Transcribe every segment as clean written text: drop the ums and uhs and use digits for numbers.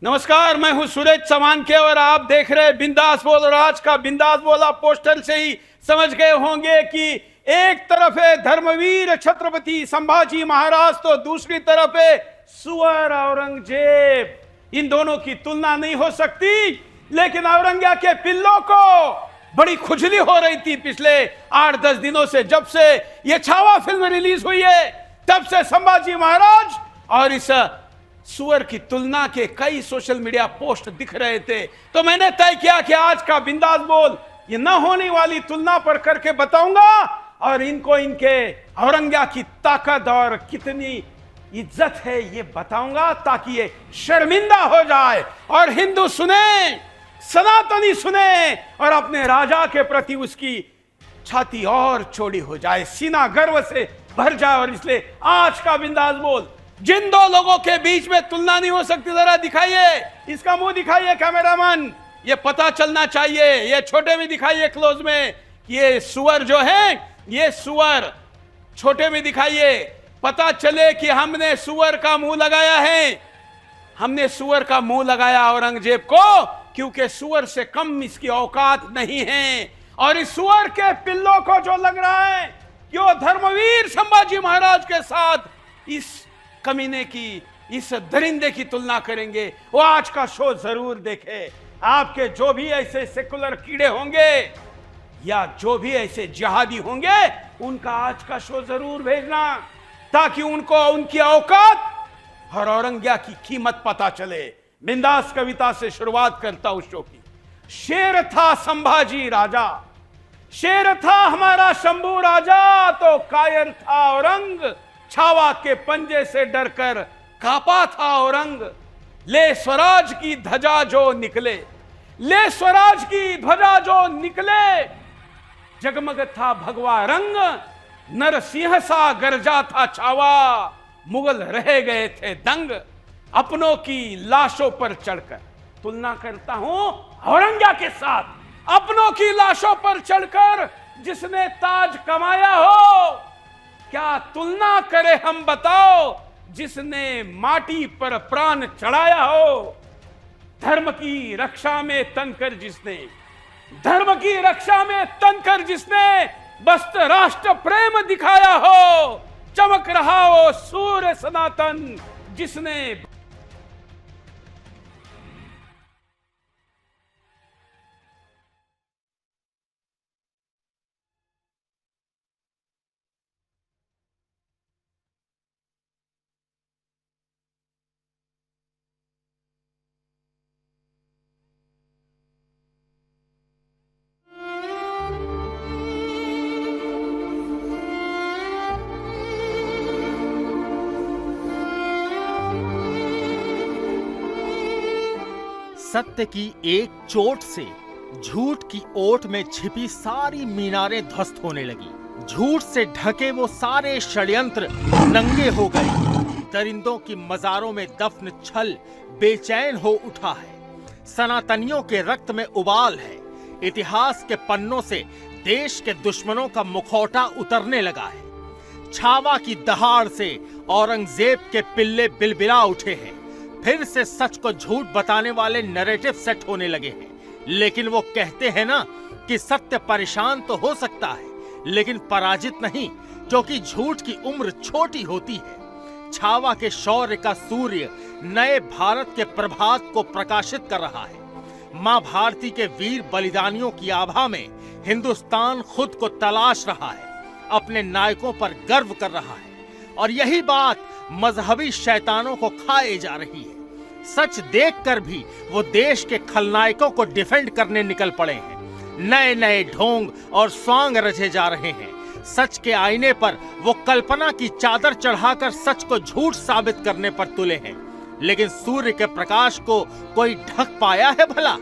नमस्कार, मैं हूं सुरेश चौहान के और आप देख रहे बिंदास बोल। और आज का बिंदास बोल आप पोस्टर से ही समझ गए होंगे कि एक तरफ है धर्मवीर छत्रपति संभाजी महाराज तो दूसरी तरफ है सुअर औरंगजेब। इन दोनों की तुलना नहीं हो सकती, लेकिन औरंगिया के पिल्लों को बड़ी खुजली हो रही थी पिछले 8-10 दिनों से। जब से यह छावा फिल्म रिलीज हुई है तब से संभाजी महाराज और इस सुअर की तुलना के कई सोशल मीडिया पोस्ट दिख रहे थे। तो मैंने तय किया कि आज का बिंदास बोल ये न होने वाली तुलना पर करके बताऊंगा और इनको इनके औरंगिया की ताकत और कितनी इज्जत है ये बताऊंगा, ताकि ये शर्मिंदा हो जाए और हिंदू सुने, सनातनी सुने और अपने राजा के प्रति उसकी छाती और चौड़ी हो जाए, सीना गर्व से भर जाए। और इसलिए आज का बिंदास बोल जिन दो लोगों के बीच में तुलना नहीं हो सकती, जरा दिखाइए, इसका मुंह दिखाइए कैमरामैन, ये पता चलना चाहिए। ये छोटे में दिखाइए क्लोज में कि ये सुअर जो है, ये सुअर छोटे में दिखाइए, पता चले कि हमने सुअर का मुंह लगाया है। हमने सुअर का मुंह लगाया औरंगजेब को, क्योंकि सुअर से कम इसकी औकात नहीं है। और इस सुअर के पिल्लों को जो लग रहा है कि वो धर्मवीर संभाजी महाराज के साथ इस कमीने की, इस दरिंदे की तुलना करेंगे, वो आज का शो जरूर देखे। आपके जो भी ऐसे सेकुलर कीड़े होंगे या जो भी ऐसे जिहादी होंगे, उनका आज का शो जरूर भेजना, ताकि उनको उनकी औकात और औरंगिया की कीमत पता चले। बिंदास कविता से शुरुआत करता हूं शो की। शेर था संभाजी राजा, शेर था हमारा शंभू राजा, तो कायर था औरंग, छावा के पंजे से डरकर कांपा था औरंग। ले स्वराज की ध्वजा जो निकले, ले स्वराज की ध्वजा जो निकले, जगमग था भगवा रंग, नरसिंह सा गरजा था छावा, मुगल रह गए थे दंग, अपनों की लाशों पर चढ़कर। तुलना करता हूं औरंगिया के साथ, अपनों की लाशों पर चढ़कर जिसने ताज कमाया हो, क्या तुलना करे हम बताओ जिसने माटी पर प्राण चढ़ाया हो। धर्म की रक्षा में तनकर जिसने, धर्म की रक्षा में तनकर जिसने बस्त राष्ट्र प्रेम दिखाया हो, चमक रहा हो सूर्य सनातन जिसने। सत्य की एक चोट से झूठ की ओट में छिपी सारी मीनारें ध्वस्त होने लगी। झूठ से ढके वो सारे षड्यंत्र नंगे हो गए। दरिंदों की मजारों में दफन छल बेचैन हो उठा है। सनातनियों के रक्त में उबाल है। इतिहास के पन्नों से देश के दुश्मनों का मुखौटा उतरने लगा है। छावा की दहाड़ से औरंगजेब के पिल्ले बिलबिला उठे हैं। फिर से सच को झूठ बताने वाले नैरेटिव सेट होने लगे हैं। लेकिन वो कहते हैं ना कि सत्य परेशान तो हो सकता है, लेकिन पराजित नहीं, क्योंकि झूठ की उम्र छोटी होती है। छावा के शौर्य का सूर्य नए भारत के प्रभात को प्रकाशित कर रहा है। मां भारती के वीर बलिदानियों की आभा में हिंदुस्तान खुद को तलाश रहा है, अपने नायकों पर गर्व कर रहा है। और यही बात मजहबी शैतानों को खाए जा रही है। सच देखकर भी वो देश के खलनायकों को डिफेंड करने निकल पड़े हैं। नए नए ढोंग और स्वांग रचे जा रहे हैं। सच के आईने पर वो कल्पना की चादर चढ़ाकर सच को झूठ साबित करने पर तुले हैं। लेकिन सूर्य के प्रकाश को कोई ढक पाया है भला?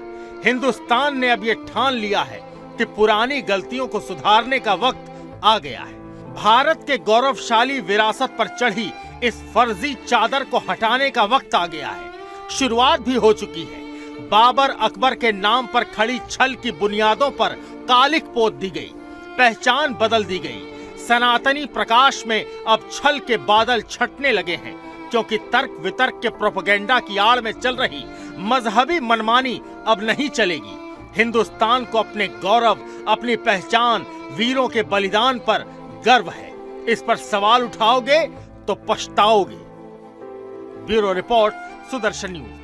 हिंदुस्तान ने अब ये ठान लिया है कि पुरानी गलतियों को सुधारने का वक्त आ गया है। भारत के गौरवशाली विरासत पर चढ़ी इस फर्जी चादर को हटाने का वक्त आ गया है। शुरुआत भी हो चुकी है। बाबर अकबर के नाम पर खड़ी छल की बुनियादों पर कालिक पोत दी गई, पहचान बदल दी गई। सनातनी प्रकाश में अब छल के बादल छटने लगे हैं, क्योंकि तर्क वितर्क के प्रोपेगेंडा की आड़ में चल रही मजहबी मनमानी अब नहीं चलेगी। हिंदुस्तान को अपने गौरव, अपनी पहचान, वीरों के बलिदान पर गर्व है। इस पर सवाल उठाओगे तो पछताओगे। Bureau report, Sudarshan news.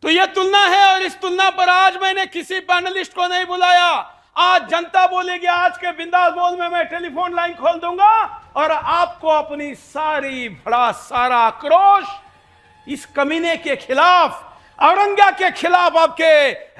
तो यह तुलना है, और इस तुलना पर आज मैंने किसी पैनलिस्ट को नहीं बुलाया। आज जनता बोलेगी। आज के बिंदास बोल में मैं टेलीफोन लाइन खोल दूंगा और आपको अपनी सारा आक्रोश इस कमीने के खिलाफ, औरंगा के खिलाफ, आपके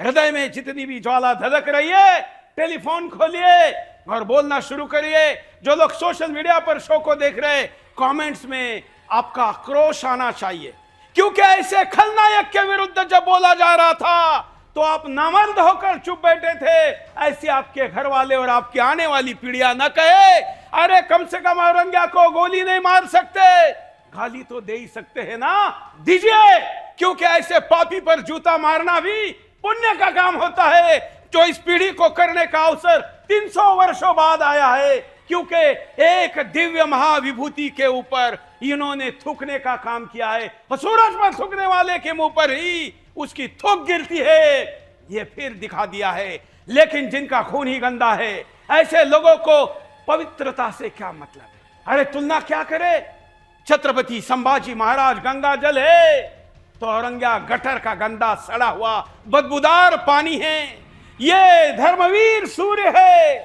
हृदय में जितनी भी ज्वाला धधक रही है, टेलीफोन खोलिए और बोलना शुरू करिए। जो लोग सोशल मीडिया पर शो को देख रहे, कमेंट्स में आपका आक्रोश आना चाहिए, क्योंकि ऐसे खलनायक के विरुद्ध जब बोला जा रहा था तो आप नामर्द होकर चुप बैठे थे। ऐसे आपके घर वाले और आपकी आने वाली पीढ़ियां न कहे, अरे कम से कम औरंगा को गोली नहीं मार सकते, गाली तो दे ही सकते हैं ना, दीजिए। क्योंकि ऐसे पापी पर जूता मारना भी पुण्य का काम होता है, जो इस पीढ़ी को करने का अवसर 300 वर्षों बाद आया है। क्योंकि एक दिव्य महाविभूति के ऊपर इन्होंने थूकने का काम किया है, और सूरज पर थूकने वाले के मुंह पर ही उसकी थूक गिरती है, ये फिर दिखा दिया है। लेकिन जिनका खून ही गंदा है, ऐसे लोगों को पवित्रता से क्या मतलब है? अरे तुलना क्या करे? छत्रपति संभाजी महाराज गंगा जल है तो औरंगा गटर का गंदा सड़ा हुआ बदबूदार पानी है। ये धर्मवीर सूर्य है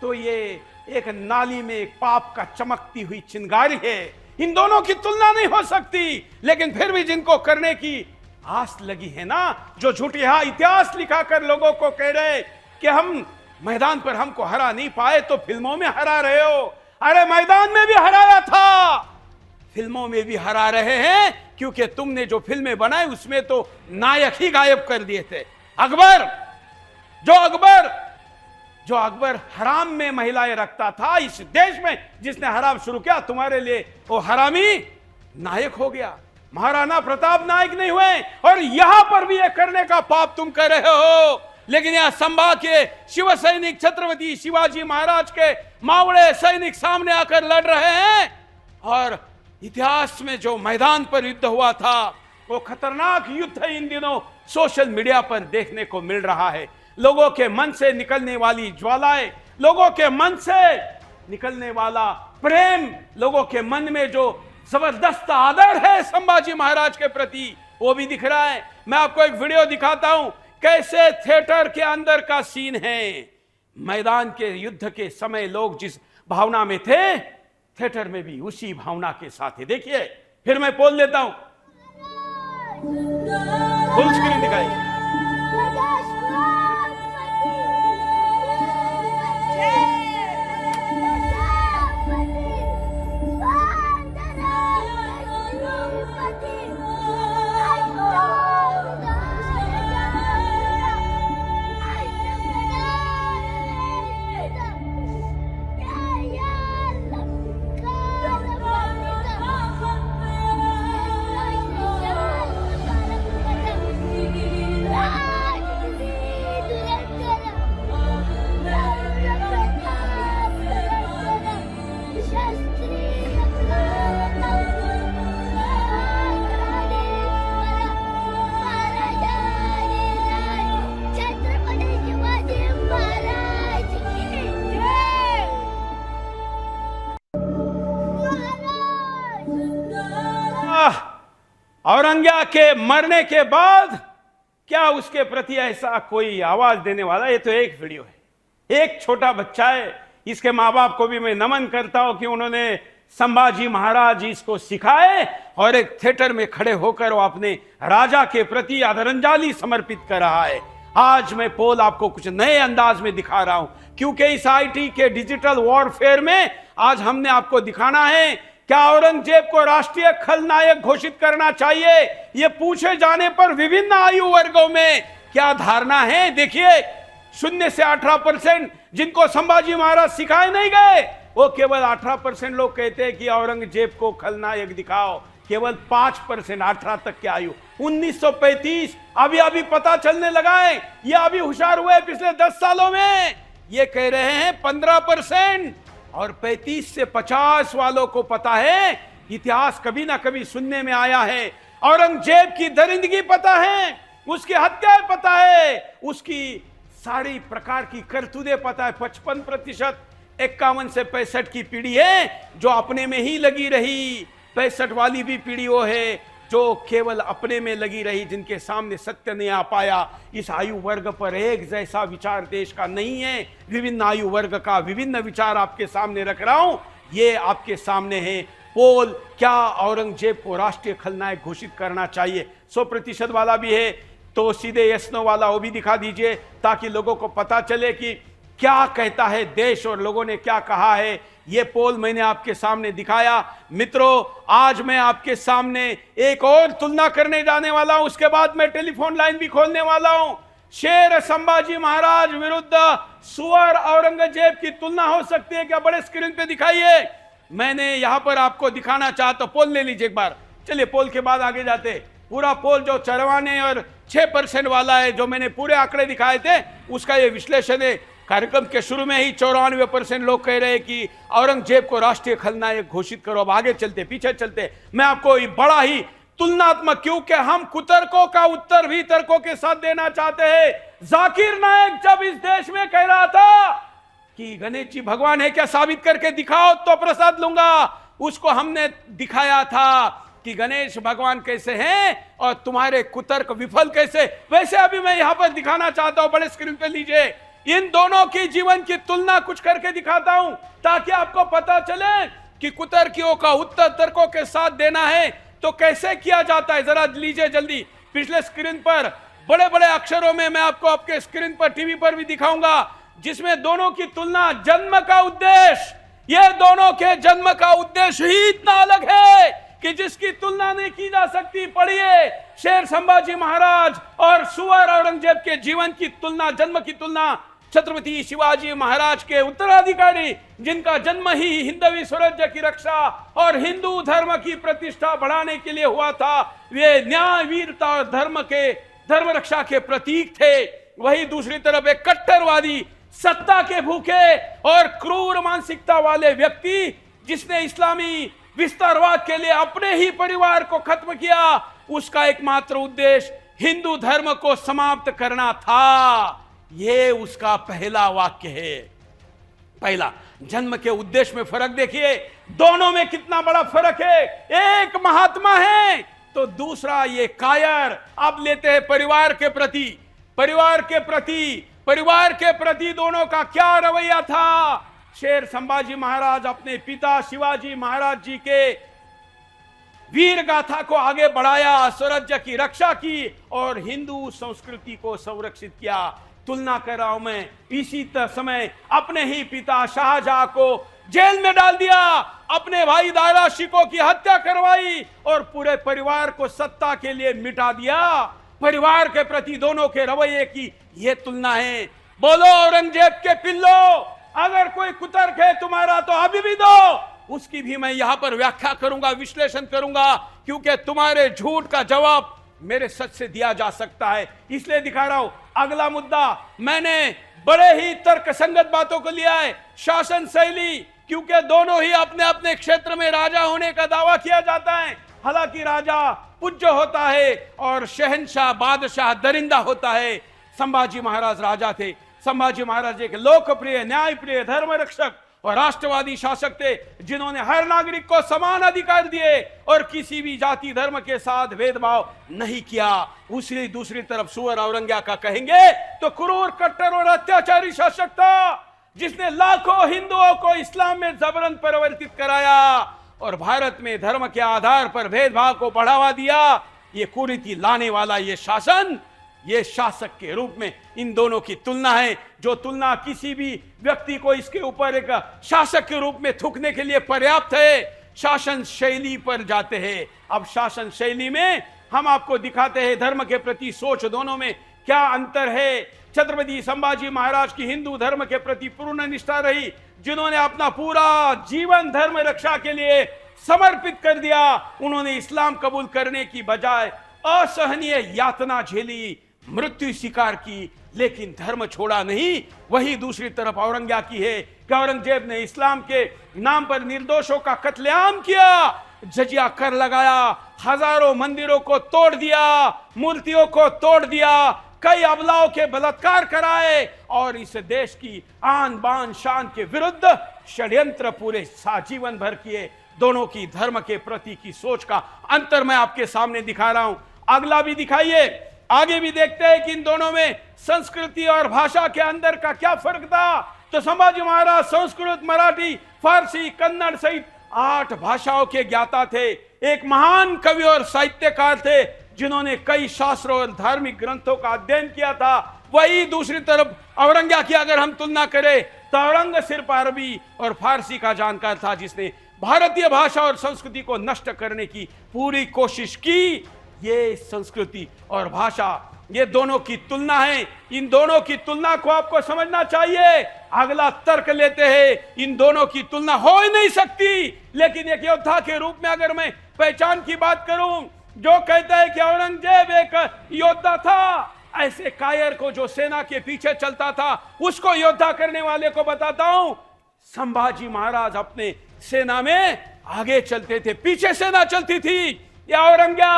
तो ये एक नाली में एक पाप का चमकती हुई चिंगारी है। इन दोनों की तुलना नहीं हो सकती। लेकिन फिर भी जिनको करने की आस लगी है ना, जो झूठिया इतिहास लिखा कर लोगों को कह रहे कि हम मैदान पर हमको हरा नहीं पाए तो फिल्मों में हरा रहे हो। अरे मैदान में भी हराया था, फिल्मों में भी हरा रहे हैं, क्योंकि तुमने जो फिल्में बनाई उसमें तो नायक ही गायब कर दिए थे। जो अकबर हराम में महिलाएं रखता था इस देश में, जिसने हराम शुरू किया, तुम्हारे लिए वो हरामी नायक हो गया। महाराणा प्रताप नायक नहीं हुए, और यहां पर भी ये करने का पाप तुम कर रहे हो। लेकिन यहां संभा के शिव सैनिक छत्रपति शिवाजी महाराज के मावड़े सैनिक सामने आकर लड़ रहे हैं, और इतिहास में जो मैदान पर युद्ध हुआ था वो खतरनाक युद्ध इन दिनों सोशल मीडिया पर देखने को मिल रहा है। लोगों के मन से निकलने वाली ज्वालाएं, लोगों के मन से निकलने वाला प्रेम, लोगों के मन में जो जबरदस्त आदर है संभाजी महाराज के प्रति, वो भी दिख रहा है। मैं आपको एक वीडियो दिखाता हूं, कैसे थिएटर के अंदर का सीन है। मैदान के युद्ध के समय लोग जिस भावना में थे, थिएटर में भी उसी भावना के साथ है। देखिए, फिर मैं बोल देता हूं, फुल स्क्रीन दिखाइए। औरंगा के मरने के बाद क्या उसके प्रति ऐसा कोई आवाज देने वाला? ये तो एक वीडियो है, एक छोटा बच्चा है। इसके माँ बाप को भी मैं नमन करता हूं कि उन्होंने संभाजी महाराज इसको सिखाए, और एक थिएटर में खड़े होकर वो अपने राजा के प्रति आदरांजलि समर्पित कर रहा है। आज मैं पोल आपको कुछ नए अंदाज में दिखा रहा हूं, क्योंकि इस आईटी के डिजिटल वॉरफेयर में आज हमने आपको दिखाना है क्या औरंगजेब को राष्ट्रीय खलनायक घोषित करना चाहिए। यह पूछे जाने पर विभिन्न आयु वर्गों में क्या धारणा है। देखिए, 0 से 18% जिनको संभाजी महाराज सिखाए नहीं गए, वो केवल 18% लोग कहते हैं कि औरंगजेब को खलनायक दिखाओ। केवल 5% 18 तक की आयु। 1935 अभी पता चलने लगा है, ये अभी होशियार हुए पिछले 10 सालों में। ये कह रहे हैं 15%, और 35 से 50 वालों को पता है इतिहास कभी ना कभी सुनने में आया है। औरंगजेब की दरिंदगी पता है, उसकी हत्याएं पता है, उसकी सारी प्रकार की करतूतें पता है। 55% 51 से 65 की पीढ़ी है जो अपने में ही लगी रही। 65 वाली भी पीढ़ी वो है जो केवल अपने में लगी रही, जिनके सामने सत्य नहीं आ पाया। इस आयु वर्ग पर एक जैसा विचार देश का नहीं है। विभिन्न आयु वर्ग का विभिन्न विचार आपके सामने रख रहा हूं। ये आपके सामने है। पोल, क्या औरंगजेब को राष्ट्रीय खलनायक घोषित करना चाहिए? 100% वाला भी है, तो सीधे यस नो वाला वो भी दिखा दीजिए, ताकि लोगों को पता चले कि क्या कहता है देश और लोगों ने क्या कहा है। ये पोल मैंने आपके सामने दिखाया। मित्रों, आज मैं आपके सामने एक और तुलना करने जाने वाला हूं, उसके बाद मैं टेलीफोन लाइन भी खोलने वाला हूं। शेर संभाजी महाराज विरुद्ध सुअर औरंगजेब की तुलना हो सकती है क्या? बड़े स्क्रीन पे दिखाइए। मैंने यहां पर आपको दिखाना चाहता हूं। पोल ले लीजिए एक बार। चलिए पोल के बाद आगे जाते। पूरा पोल जो 54 और 6% वाला है, जो मैंने पूरे आंकड़े दिखाए थे, उसका ये विश्लेषण है। कार्यक्रम के शुरू में ही 94% लोग कह रहे हैं कि औरंगजेब को राष्ट्रीय खलनायक घोषित करो। अब आगे चलते, पीछे चलते, मैं आपको बड़ा ही तुलनात्मक, क्योंकि हम कुतर्कों का उत्तर भी तर्कों के साथ देना चाहते हैं। जाकिर नायक जब इस देश में कह रहा था कि गणेश जी भगवान है क्या, साबित करके दिखाओ तो प्रसाद लूंगा, उसको हमने दिखाया था कि गणेश भगवान कैसे हैं और तुम्हारे कुतर्क विफल कैसे। वैसे अभी मैं यहां पर दिखाना चाहता हूं, बड़े स्क्रीन पे लीजिए। इन दोनों की जीवन की तुलना कुछ करके दिखाता हूं, ताकि आपको पता चले कि कुतर्कियों का उत्तर तर्कों के साथ देना है तो कैसे किया जाता है। जरा लीजिए जल्दी। पिछले स्क्रीन पर बड़े बड़े अक्षरों में मैं आपको आपके स्क्रीन पर, टीवी पर भी दिखाऊंगा, जिसमें दोनों की तुलना, जन्म का उद्देश्य, ये दोनों के जन्म का उद्देश्य ही इतना अलग है कि जिसकी तुलना नहीं की जा सकती। पढ़िए, शेर संभाजी महाराज और सुअर औरंगजेब के जीवन की तुलना, जन्म की तुलना छत्रपति शिवाजी महाराज के उत्तराधिकारी, जिनका जन्म ही हिंदवी स्वराज्य की रक्षा और हिंदू धर्म की प्रतिष्ठा बढ़ाने के लिए हुआ था। वे न्याय, वीरता और धर्म रक्षा के प्रतीक थे। वही दूसरी तरफ एक कट्टरवादी, सत्ता के भूखे और क्रूर मानसिकता वाले व्यक्ति, जिसने इस्लामी विस्तारवाद के लिए अपने ही परिवार को खत्म किया। उसका एकमात्र उद्देश्य हिंदू धर्म को समाप्त करना था। यह उसका पहला वाक्य है। पहला, जन्म के उद्देश्य में फर्क देखिए, दोनों में कितना बड़ा फर्क है। एक महात्मा है तो दूसरा ये कायर। अब लेते हैं परिवार के प्रति दोनों का क्या रवैया था। शेर संभाजी महाराज अपने पिता शिवाजी महाराज जी के वीर गाथा को आगे बढ़ाया, स्वराज्य की रक्षा की और हिंदू संस्कृति को संरक्षित किया। तुलना कर रहा हूं मैं, इसी समय अपने ही पिता शाहजहां को जेल में डाल दिया, अपने भाई दारा शिकोह की हत्या करवाई और पूरे परिवार को सत्ता के लिए मिटा दिया। परिवार के प्रति दोनों के रवैये की यह तुलना है। बोलो औरंगजेब के पिल्लो, अगर कोई कुतर्क है तुम्हारा तो अभी भी दो, उसकी भी मैं यहां पर व्याख्या करूंगा, विश्लेषण करूंगा, क्योंकि तुम्हारे झूठ का जवाब मेरे सच से दिया जा सकता है, इसलिए दिखा रहा हूं। अगला मुद्दा, मैंने बड़े ही तर्कसंगत बातों को लिया है। शासन शैली, क्योंकि दोनों ही अपने अपने क्षेत्र में राजा होने का दावा किया जाता है। हालांकि राजा पूज्य होता है और शहंशाह, बादशाह दरिंदा होता है। संभाजी महाराज राजा थे। संभाजी महाराज एक लोकप्रिय, न्यायप्रिय, धर्म रक्षक और राष्ट्रवादी शासक थे, जिन्होंने हर नागरिक को समान अधिकार दिए और किसी भी जाति धर्म के साथ भेदभाव नहीं किया। उसी दूसरी तरफ सुअर औरंगजेब का कहेंगे तो क्रूर, कट्टर और अत्याचारी शासक था, जिसने लाखों हिंदुओं को इस्लाम में जबरन परिवर्तित कराया और भारत में धर्म के आधार पर भेदभाव को बढ़ावा दिया। ये कुरीति लाने वाला ये शासन, ये शासक के रूप में इन दोनों की तुलना है, जो तुलना किसी भी व्यक्ति को इसके ऊपर एक शासक के रूप में थूकने के लिए पर्याप्त है। शासन शैली पर जाते हैं। अब शासन शैली में हम आपको दिखाते हैं धर्म के प्रति सोच दोनों में क्या अंतर है। छत्रपति संभाजी महाराज की हिंदू धर्म के प्रति पूर्ण निष्ठा रही, जिन्होंने अपना पूरा जीवन धर्म रक्षा के लिए समर्पित कर दिया। उन्होंने इस्लाम कबूल करने की बजाय असहनीय यातना झेली, मृत्यु स्वीकार की, लेकिन धर्म छोड़ा नहीं। वही दूसरी तरफ औरंगजेब की है कि औरंगजेब ने इस्लाम के नाम पर निर्दोषों का कत्लेआम किया, जजिया कर लगाया, हजारों मंदिरों को तोड़ दिया, मूर्तियों को तोड़ दिया, कई अबलाओं के बलात्कार कराए और इस देश की आन बान शान के विरुद्ध षड्यंत्र पूरे जीवन भर किए। दोनों की धर्म के प्रति की सोच का अंतर मैं आपके सामने दिखा रहा हूं। अगला भी दिखाइए, आगे भी देखते हैं कि इन दोनों में संस्कृति और भाषा के अंदर का क्या फर्क था। तो संभाजी महाराज संस्कृत, मराठी, फारसी, कन्नड़ सहित 8 भाषाओं के ज्ञाता थे। एक महान कवि और साहित्यकार थे जिन्होंने कई शास्त्रों और धार्मिक ग्रंथों का अध्ययन किया था। वही दूसरी तरफ औरंग्या की अगर हम तुलना करें तो औरंग सिर्फ अरबी और फारसी का जानकार था, जिसने भारतीय भाषा और संस्कृति को नष्ट करने की पूरी कोशिश की। ये संस्कृति और भाषा, ये दोनों की तुलना है। इन दोनों की तुलना को आपको समझना चाहिए। अगला तर्क लेते हैं, इन दोनों की तुलना हो ही नहीं सकती। लेकिन एक योद्धा के रूप में अगर मैं पहचान की बात करूं, जो कहता है कि औरंगजेब एक योद्धा था, ऐसे कायर को जो सेना के पीछे चलता था उसको योद्धा करने वाले को बताता हूं, संभाजी महाराज अपने सेना में आगे चलते थे, पीछे सेना चलती थी। या औरंग्या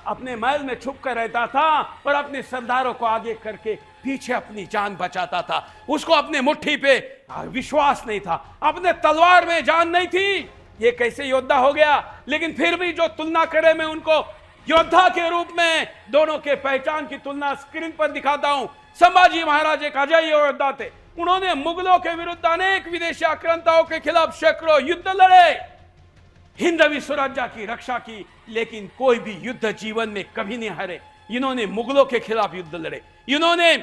अपने महल में छुप कर रहता था और अपने सरदारों को आगे करके पीछे अपनी जान बचाता था। उसको अपने मुट्ठी पे विश्वास नहीं था, अपने तलवार में जान नहीं थी। ये कैसे योद्धा हो गया? लेकिन फिर भी जो तुलना करे, मैं उनको योद्धा के रूप में दोनों के पहचान की तुलना स्क्रीन पर दिखाता हूं। संभाजी महाराज एक अजय योद्धा थे। उन्होंने मुगलों के विरुद्ध अनेक विदेशी आक्रांताओं के खिलाफ सैकड़ों युद्ध लड़े, हिंदवी स्वराज्य की रक्षा की, लेकिन कोई भी युद्ध जीवन में कभी नहीं हारे। इन्होंने मुगलों के खिलाफ युद्ध लड़े, इन्होंने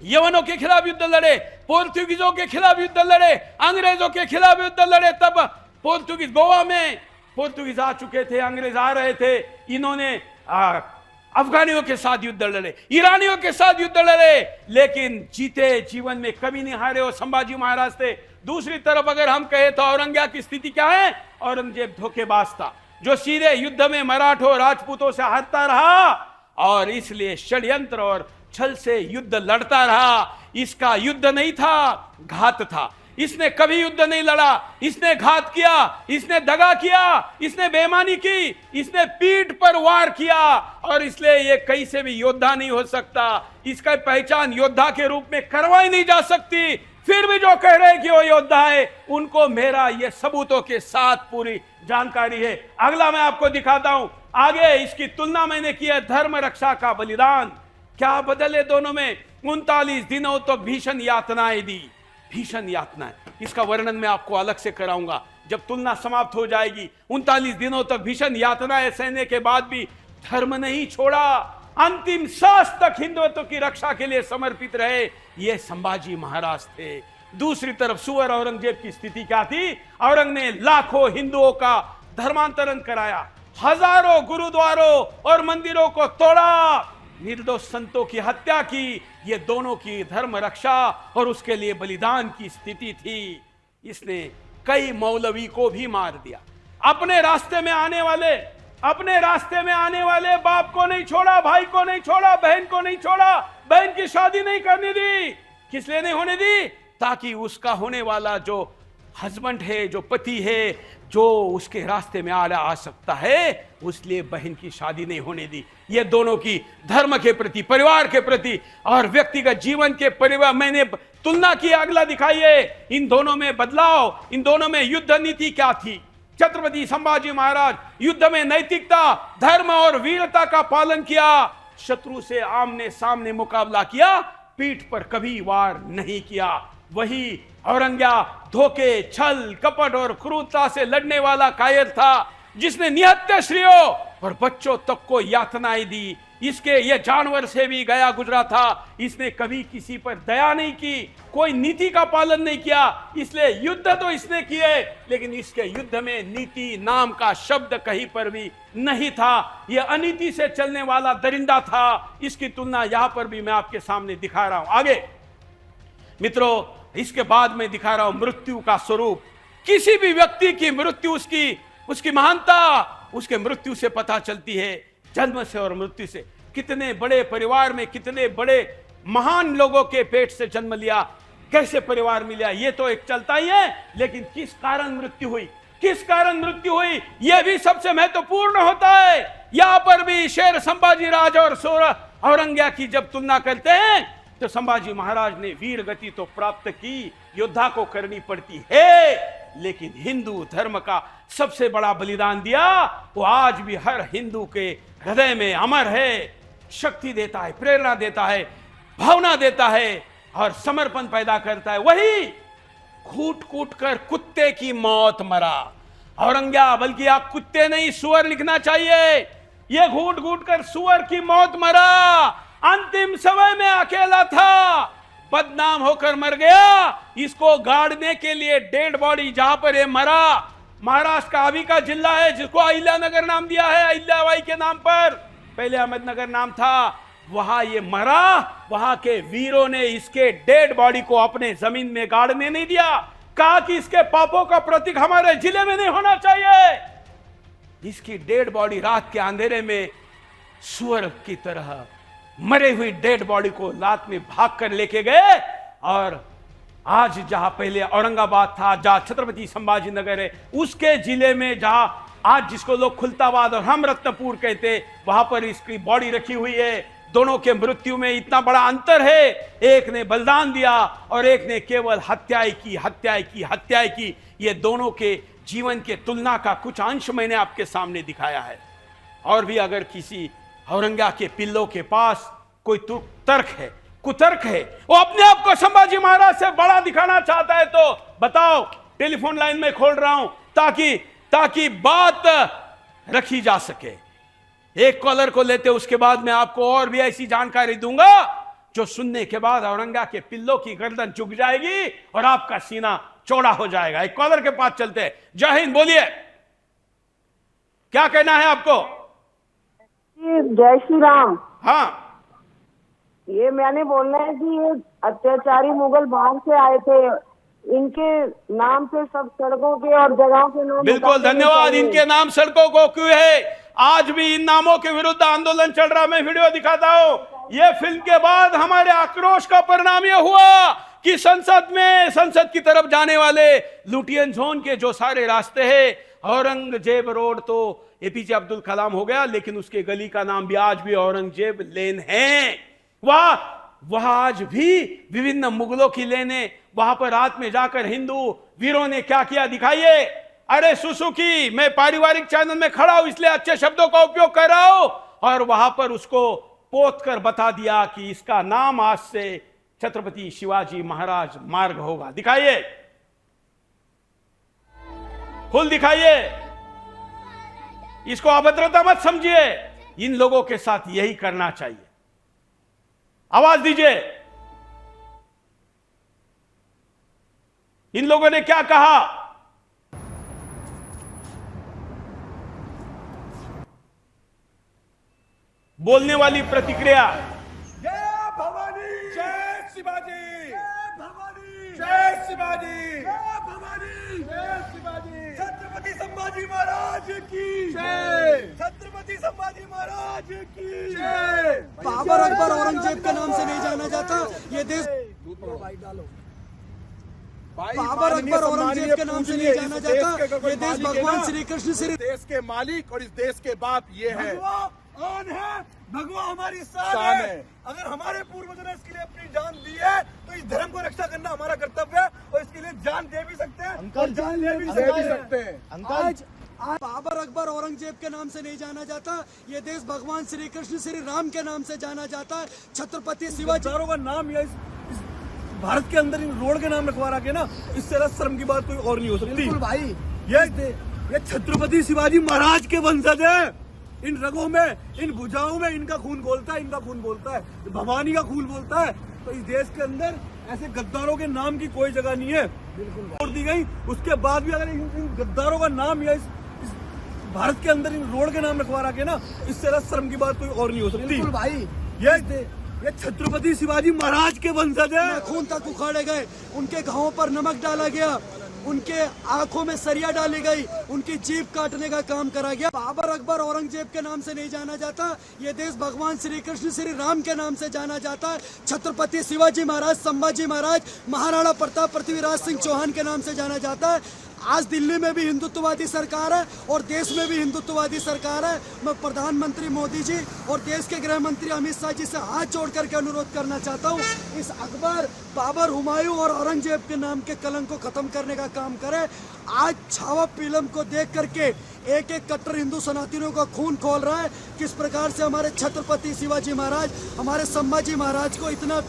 यवनों के खिलाफ युद्ध लड़े, पोर्तुगीजों के खिलाफ युद्ध लड़े, अंग्रेजों के खिलाफ युद्ध लड़े। तब पोर्तुगीज गोवा में पोर्तुगीज आ चुके थे, अंग्रेज आ रहे थे। इन्होंने अफगानियों के साथ युद्ध लड़े, ईरानियों के साथ युद्ध लड़े, लेकिन जीते जीवन में कभी नहीं हारे और संभाजी महाराज थे। दूसरी तरफ अगर हम कहें तो औरंग्या की स्थिति क्या है? औरंगजेब धोखेबाज था, जो सीधे युद्ध में मराठों राजपूतों से हारता रहा और इसलिए षड्यंत्र और छल से युद्ध लड़ता रहा। इसका युद्ध नहीं था, घात था। इसने कभी युद्ध नहीं लड़ा, इसने घात किया, इसने दगा किया, इसने बेईमानी की, इसने पीठ पर वार किया और इसलिए ये कहीं से भी योद्धा नहीं हो सकता। इसका पहचान योद्धा के रूप में करवाई नहीं जा सकती। फिर भी जो कह रहे हैं कि वो योद्धा है, उनको मेरा ये सबूतों के साथ पूरी जानकारी है। अगला मैं आपको दिखाता हूं। आगे इसकी तुलना मैंने की है धर्म रक्षा का बलिदान। क्या बदले दोनों में? 39 दिनों तक भीषण यातनाएं दी, भीषण यातनाएं। इसका वर्णन मैं आपको अलग से कराऊंगा जब तुलना समाप्त हो जाएगी। 39 दिनों तक भीषण यातनाएं सहने के बाद भी धर्म नहीं छोड़ा, अंतिम सांस तक हिंदुत्व की रक्षा के लिए समर्पित रहे। ये संभाजी महाराज थे। दूसरी तरफ सुअर औरंगजेब की स्थिति क्या थी? औरंग ने लाखों हिंदुओं का धर्मांतरण कराया, हजारों गुरुद्वारों और मंदिरों को तोड़ा, निर्दोष संतों की हत्या की। ये दोनों की धर्म रक्षा और उसके लिए बलिदान की स्थिति थी। इसने कई मौलवी को भी मार दिया। अपने रास्ते में आने वाले बाप को नहीं छोड़ा, भाई को नहीं छोड़ा, बहन को नहीं छोड़ा, बहन की शादी नहीं करने दी। किस लिए नहीं होने दी? ताकि उसका होने वाला जो हस्बैंड है, जो पति है, जो उसके रास्ते में आ सकता है, उसलिए बहन की शादी नहीं होने दी। ये दोनों की धर्म के प्रति, परिवार के प्रति और व्यक्तिगत जीवन के परिवार मैंने तुलना की। अगला दिखाइए, इन दोनों में बदलाव, इन दोनों में युद्ध नीति क्या थी? छत्रपति संभाजी महाराज युद्ध में नैतिकता, धर्म और वीरता का पालन किया, शत्रु से आमने सामने मुकाबला किया, पीठ पर कभी वार नहीं किया। वही औरंग्या धोखे, छल, कपट और क्रूरता से लड़ने वाला कायर था, जिसने निहत्थे स्त्रियों और बच्चों तक को यातनाएं दी। इसके ये जानवर से भी गया गुजरा था। इसने कभी किसी पर दया नहीं की, कोई नीति का पालन नहीं किया। इसलिए युद्ध तो इसने किए, लेकिन इसके युद्ध में नीति नाम का शब्द कहीं पर भी नहीं था। यह अनीति से चलने वाला दरिंदा था। इसकी तुलना यहां पर भी मैं आपके सामने दिखा रहा हूं। आगे मित्रों, इसके बाद में दिखा रहा हूं मृत्यु का स्वरूप। किसी भी व्यक्ति की मृत्यु, उसकी महानता उसके मृत्यु से पता चलती है, जन्म से और मृत्यु से। कितने बड़े परिवार में कितने बड़े महान लोगों के पेट से जन्म लिया, कैसे परिवार मिला, ये तो एक चलता ही है, लेकिन किस कारण मृत्यु हुई, किस कारण मृत्यु हुई, यह भी सबसे महत्वपूर्ण होता है। यहां पर भी शेर संभाजी राज और औरंग्या की जब तुलना करते हैं तो संभाजी महाराज ने वीर गति तो प्राप्त की, योद्धा को करनी पड़ती है, लेकिन हिंदू धर्म का सबसे बड़ा बलिदान दिया, वो आज भी हर हिंदू के हृदय में अमर है, शक्ति देता है, प्रेरणा देता है, भावना देता है और समर्पण पैदा करता है। वही कूट कूट कर कुत्ते की मौत मरा औरंग्या, बल्कि आप कुत्ते नहीं सुअर लिखना चाहिए। यह घूट घूट कर सुअर की मौत मरा, अंतिम समय में अकेला था, बदनाम होकर मर गया। इसको गाड़ने के लिए डेड बॉडी जहां पर ये मरा, महाराष्ट्र का अभी का जिला है जिसको अहिल्यानगर नाम दिया है, अहिल्याबाई के नाम पर, पहले अहमदनगर नाम था, वहां ये मरा। वहां के वीरों ने इसके डेड बॉडी को अपने जमीन में गाड़ने नहीं दिया, कहा कि इसके पापों का प्रतीक हमारे जिले में नहीं होना चाहिए। इसकी डेड बॉडी रात के अंधेरे में सुअर की तरह मरे हुई डेड बॉडी को लात में भाग कर लेके गए। और आज जहां पहले औरंगाबाद था, जहां छत्रपति संभाजी नगर है, उसके जिले में जहां आज जिसको लोग खुलताबाद और हम रत्नपुर कहते, वहां पर इसकी बॉडी रखी हुई है। दोनों के मृत्यु में इतना बड़ा अंतर है, एक ने बलिदान दिया और एक ने केवल हत्याएं की। ये दोनों के जीवन के तुलना का कुछ अंश मैंने आपके सामने दिखाया है। और भी अगर किसी औरंग्या के पिल्लों के पास कोई तर्क है, कुतर्क है, वो अपने आप को संभाजी महाराज से बड़ा दिखाना चाहता है, तो बताओ, टेलीफोन लाइन में खोल रहा हूं ताकि बात रखी जा सके। एक कॉलर को लेते, उसके बाद मैं आपको और भी ऐसी जानकारी दूंगा जो सुनने के बाद औरंग्या के पिल्लों की गर्दन झुक जाएगी और आपका सीना चौड़ा हो जाएगा। एक कॉलर के पास चलते हैं। जय हिंद, बोलिए, क्या कहना है आपको? जय श्री राम। हाँ, ये मैंने बोलना है कि ये अत्याचारी मुगल बाहर से आए थे, इनके नाम से सब सड़कों के और जगहों के नाम। बिल्कुल, धन्यवाद। इनके नाम सड़कों को क्यों है? आज भी इन नामों के विरुद्ध आंदोलन चल रहा। मैं वीडियो दिखाता हूं। यह फिल्म के बाद हमारे आक्रोश का परिणाम यह हुआ कि संसद की तरफ जाने वाले लुटियन जोन के जो सारे रास्ते हैं, औरंगजेब रोड तो एपीजे अब्दुल कलाम हो गया, लेकिन उसके गली का नाम भी आज भी औरंगजेब लेन है। वहां आज भी विभिन्न मुगलों की लेने, वहां पर रात में जाकर हिंदू वीरों ने क्या किया दिखाइए। अरे सुसुकी, मैं पारिवारिक चैनल में खड़ा हूं इसलिए अच्छे शब्दों का उपयोग कर रहा हूं, और वहां पर उसको पोत कर बता दिया कि इसका नाम आज से छत्रपति शिवाजी महाराज मार्ग होगा। दिखाइए, फुल दिखाइए। इसको अभद्रता मत समझिए, इन लोगों के साथ यही करना चाहिए। आवाज दीजिए। इन लोगों ने क्या कहा? बोलने वाली प्रतिक्रिया। जय भवानी, जय शिवाजी, जय भवानी, जय शिवाजी, जय भवानी, जय शिवाजी, छत्रपति संभाजी महाराज की जय, छत्रपति संभाजी महाराज की जय। बाबर अकबर औरंगजेब के नाम से नहीं जाना जाता ये देश। बाबर अकबर औरंगजेब के नाम से नहीं जाना जाता ये देश। भगवान श्री कृष्ण श्री देश के मालिक और इस देश के बाप ये है। आन है, भगवा हमारी शान है। अगर हमारे पूर्वजों ने इसके लिए अपनी जान दी है तो इस धर्म को रक्षा करना हमारा कर्तव्य है, और इसके लिए जान दे भी सकते हैं और जान ले भी सकते हैं। आज बाबर अकबर औरंगजेब के नाम से नहीं जाना जाता ये देश। भगवान श्री कृष्ण श्री राम के नाम से जाना जाता है। छत्रपति शिवाजी का नाम या इस भारत के अंदर इन रोड के नाम रखवा रखे ना, इससे ज्यादा शर्म की बात कोई और नहीं हो सकती भाई। ये छत्रपति शिवाजी महाराज के वंशज है। इन रगों में, इन भुजाओं में इनका खून बोलता है, इनका खून बोलता है, भवानी का खून बोलता है। तो इस देश के अंदर ऐसे गद्दारों के नाम की कोई जगह नहीं है। छोड़ दी गई, उसके बाद भी अगर इन गद्दारों का नाम या इस भारत के अंदर इन रोड के नाम रखवा रखे ना, इससे ज्यादा शर्म की बात कोई और नहीं हो सकती भाई। ये छत्रपति शिवाजी महाराज के वंशज है। खून तक उखाड़े गए, उनके घावों पर नमक डाला गया, उनके आंखों में सरिया डाली गई, उनकी जीभ काटने का काम करा गया। बाबर अकबर औरंगजेब के नाम से नहीं जाना जाता ये देश। भगवान श्री कृष्ण श्री राम के नाम से जाना जाता है। छत्रपति शिवाजी महाराज, संभाजी महाराज, महाराणा प्रताप, पृथ्वीराज सिंह चौहान के नाम से जाना जाता है। आज दिल्ली में भी हिंदुत्ववादी सरकार है और देश में भी हिंदुत्ववादी सरकार है। मैं प्रधानमंत्री मोदी जी और देश के गृह मंत्री अमित शाह जी से हाथ जोड़ करके अनुरोध करना चाहता हूँ, इस अकबर, बाबर, हुमायूं और औरंगजेब के नाम के कलंक को खत्म करने का काम करें। आज छावा फिल्म को देख करके एक एक कट्टर हिंदू सनातनियों का खून खोल रहा है। किस प्रकार से हमारे छत्रपति शिवाजी महाराज, हमारे संभाजी महाराज को इतना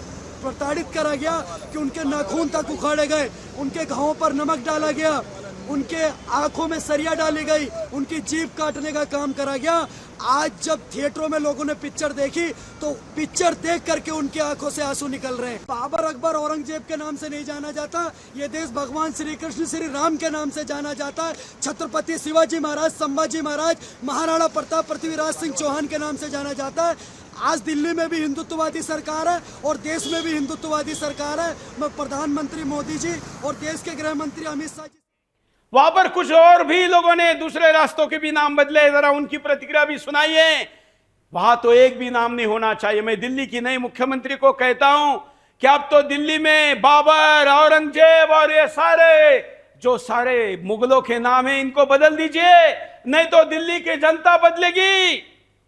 प्रताड़ित करा गया कि उनके नाखून तक उखाड़े गए, उनके घावों पर नमक डाला गया, उनके आंखों में सरिया डाली गई, उनकी जीभ काटने का काम करा गया। आज जब थिएटरों में लोगों ने पिक्चर देखी तो पिक्चर देख करके उनकी आंखों से आंसू निकल रहे हैं। बाबर, अकबर, औरंगजेब के नाम से नहीं जाना जाता, ये देश भगवान श्री कृष्ण, श्री राम के नाम से जाना जाता है। छत्रपति शिवाजी महाराज, संभाजी महाराज, महाराणा प्रताप, पृथ्वीराज सिंह चौहान के नाम से जाना जाता है। आज दिल्ली में भी हिंदुत्ववादी सरकार है और देश में भी हिंदुत्ववादी सरकार है। मैं प्रधानमंत्री मोदी जी और देश के गृह मंत्री अमित शाह जी। वहां पर कुछ और भी लोगों ने दूसरे रास्तों के भी नाम बदले, जरा उनकी प्रतिक्रिया भी सुनाइए। वहां तो एक भी नाम नहीं होना चाहिए। मैं दिल्ली की नई मुख्यमंत्री को कहता हूं कि अब तो दिल्ली में बाबर, औरंगजेब और ये सारे मुगलों के नाम हैं, इनको बदल दीजिए, नहीं तो दिल्ली की जनता बदलेगी।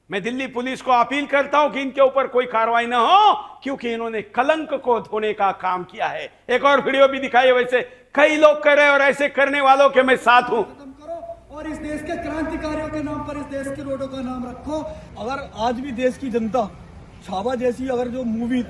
मैं दिल्ली पुलिस को अपील करता हूं कि इनके ऊपर कोई कार्रवाई ना हो, क्योंकि इन्होंने कलंक को धोने का काम किया है। एक और वीडियो भी दिखाइए, वैसे कई लोग कर रहे हैं और ऐसे करने वालों के मैं साथ हूं। खत्म करो और इस देश के क्रांतिकारियों के नाम पर इस देश के रोडों का नाम रखो। अगर आज भी देश की जनता छावा जैसी अगर जो मूवी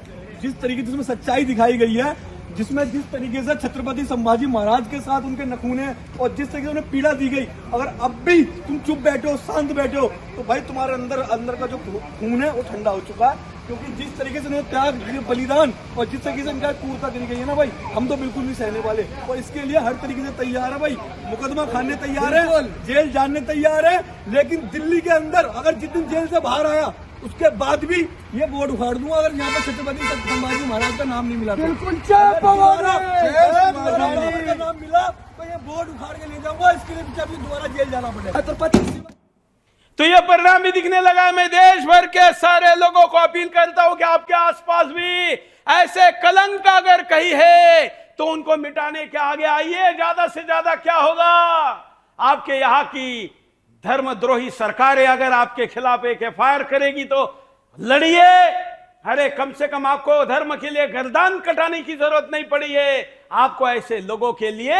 जिस तरीके से जिसमें सच्चाई दिखाई गई है, जिसमें जिस तरीके से छत्रपति संभाजी महाराज के साथ उनके नखूने और जिस तरीके से उन्हें पीड़ा दी गई, अगर अब भी तुम चुप बैठे हो, शांत बैठे हो, तो भाई तुम्हारे अंदर का जो खून है वो ठंडा हो चुका है। क्योंकि जिस तरीके से उन्हें त्याग, बलिदान और जिस तरीके से इनका क्रूरता दी गई है ना भाई, हम तो बिल्कुल नहीं सहने वाले और इसके लिए हर तरीके से तैयार है भाई। मुकदमा खाने तैयार है, जेल जाने तैयार है, लेकिन दिल्ली के अंदर अगर जिस दिन जेल से बाहर आया उसके बाद भी ये बोर्ड उखाड़ दूंगा अगर यहाँ पर छत्रपति संभाजी महाराज का नाम नहीं मिला। बिल्कुल का नाम मिला तो ये बोर्ड उखाड़ के ले जाऊंगा। इसके लिए अभी दोबारा जेल जाना पड़ेगा। छत्रपति तो यह परिणाम भी दिखने लगा है। मैं देश भर के सारे लोगों को अपील करता हूं कि आपके आसपास भी ऐसे कलंक अगर कहीं है तो उनको मिटाने के आगे आइए। ज्यादा से ज्यादा क्या होगा, आपके यहां की धर्मद्रोही सरकारें अगर आपके खिलाफ एक एफआईआर करेगी तो लड़िए। अरे कम से कम आपको धर्म के लिए गर्दन कटाने की जरूरत नहीं पड़ी है। आपको ऐसे लोगों के लिए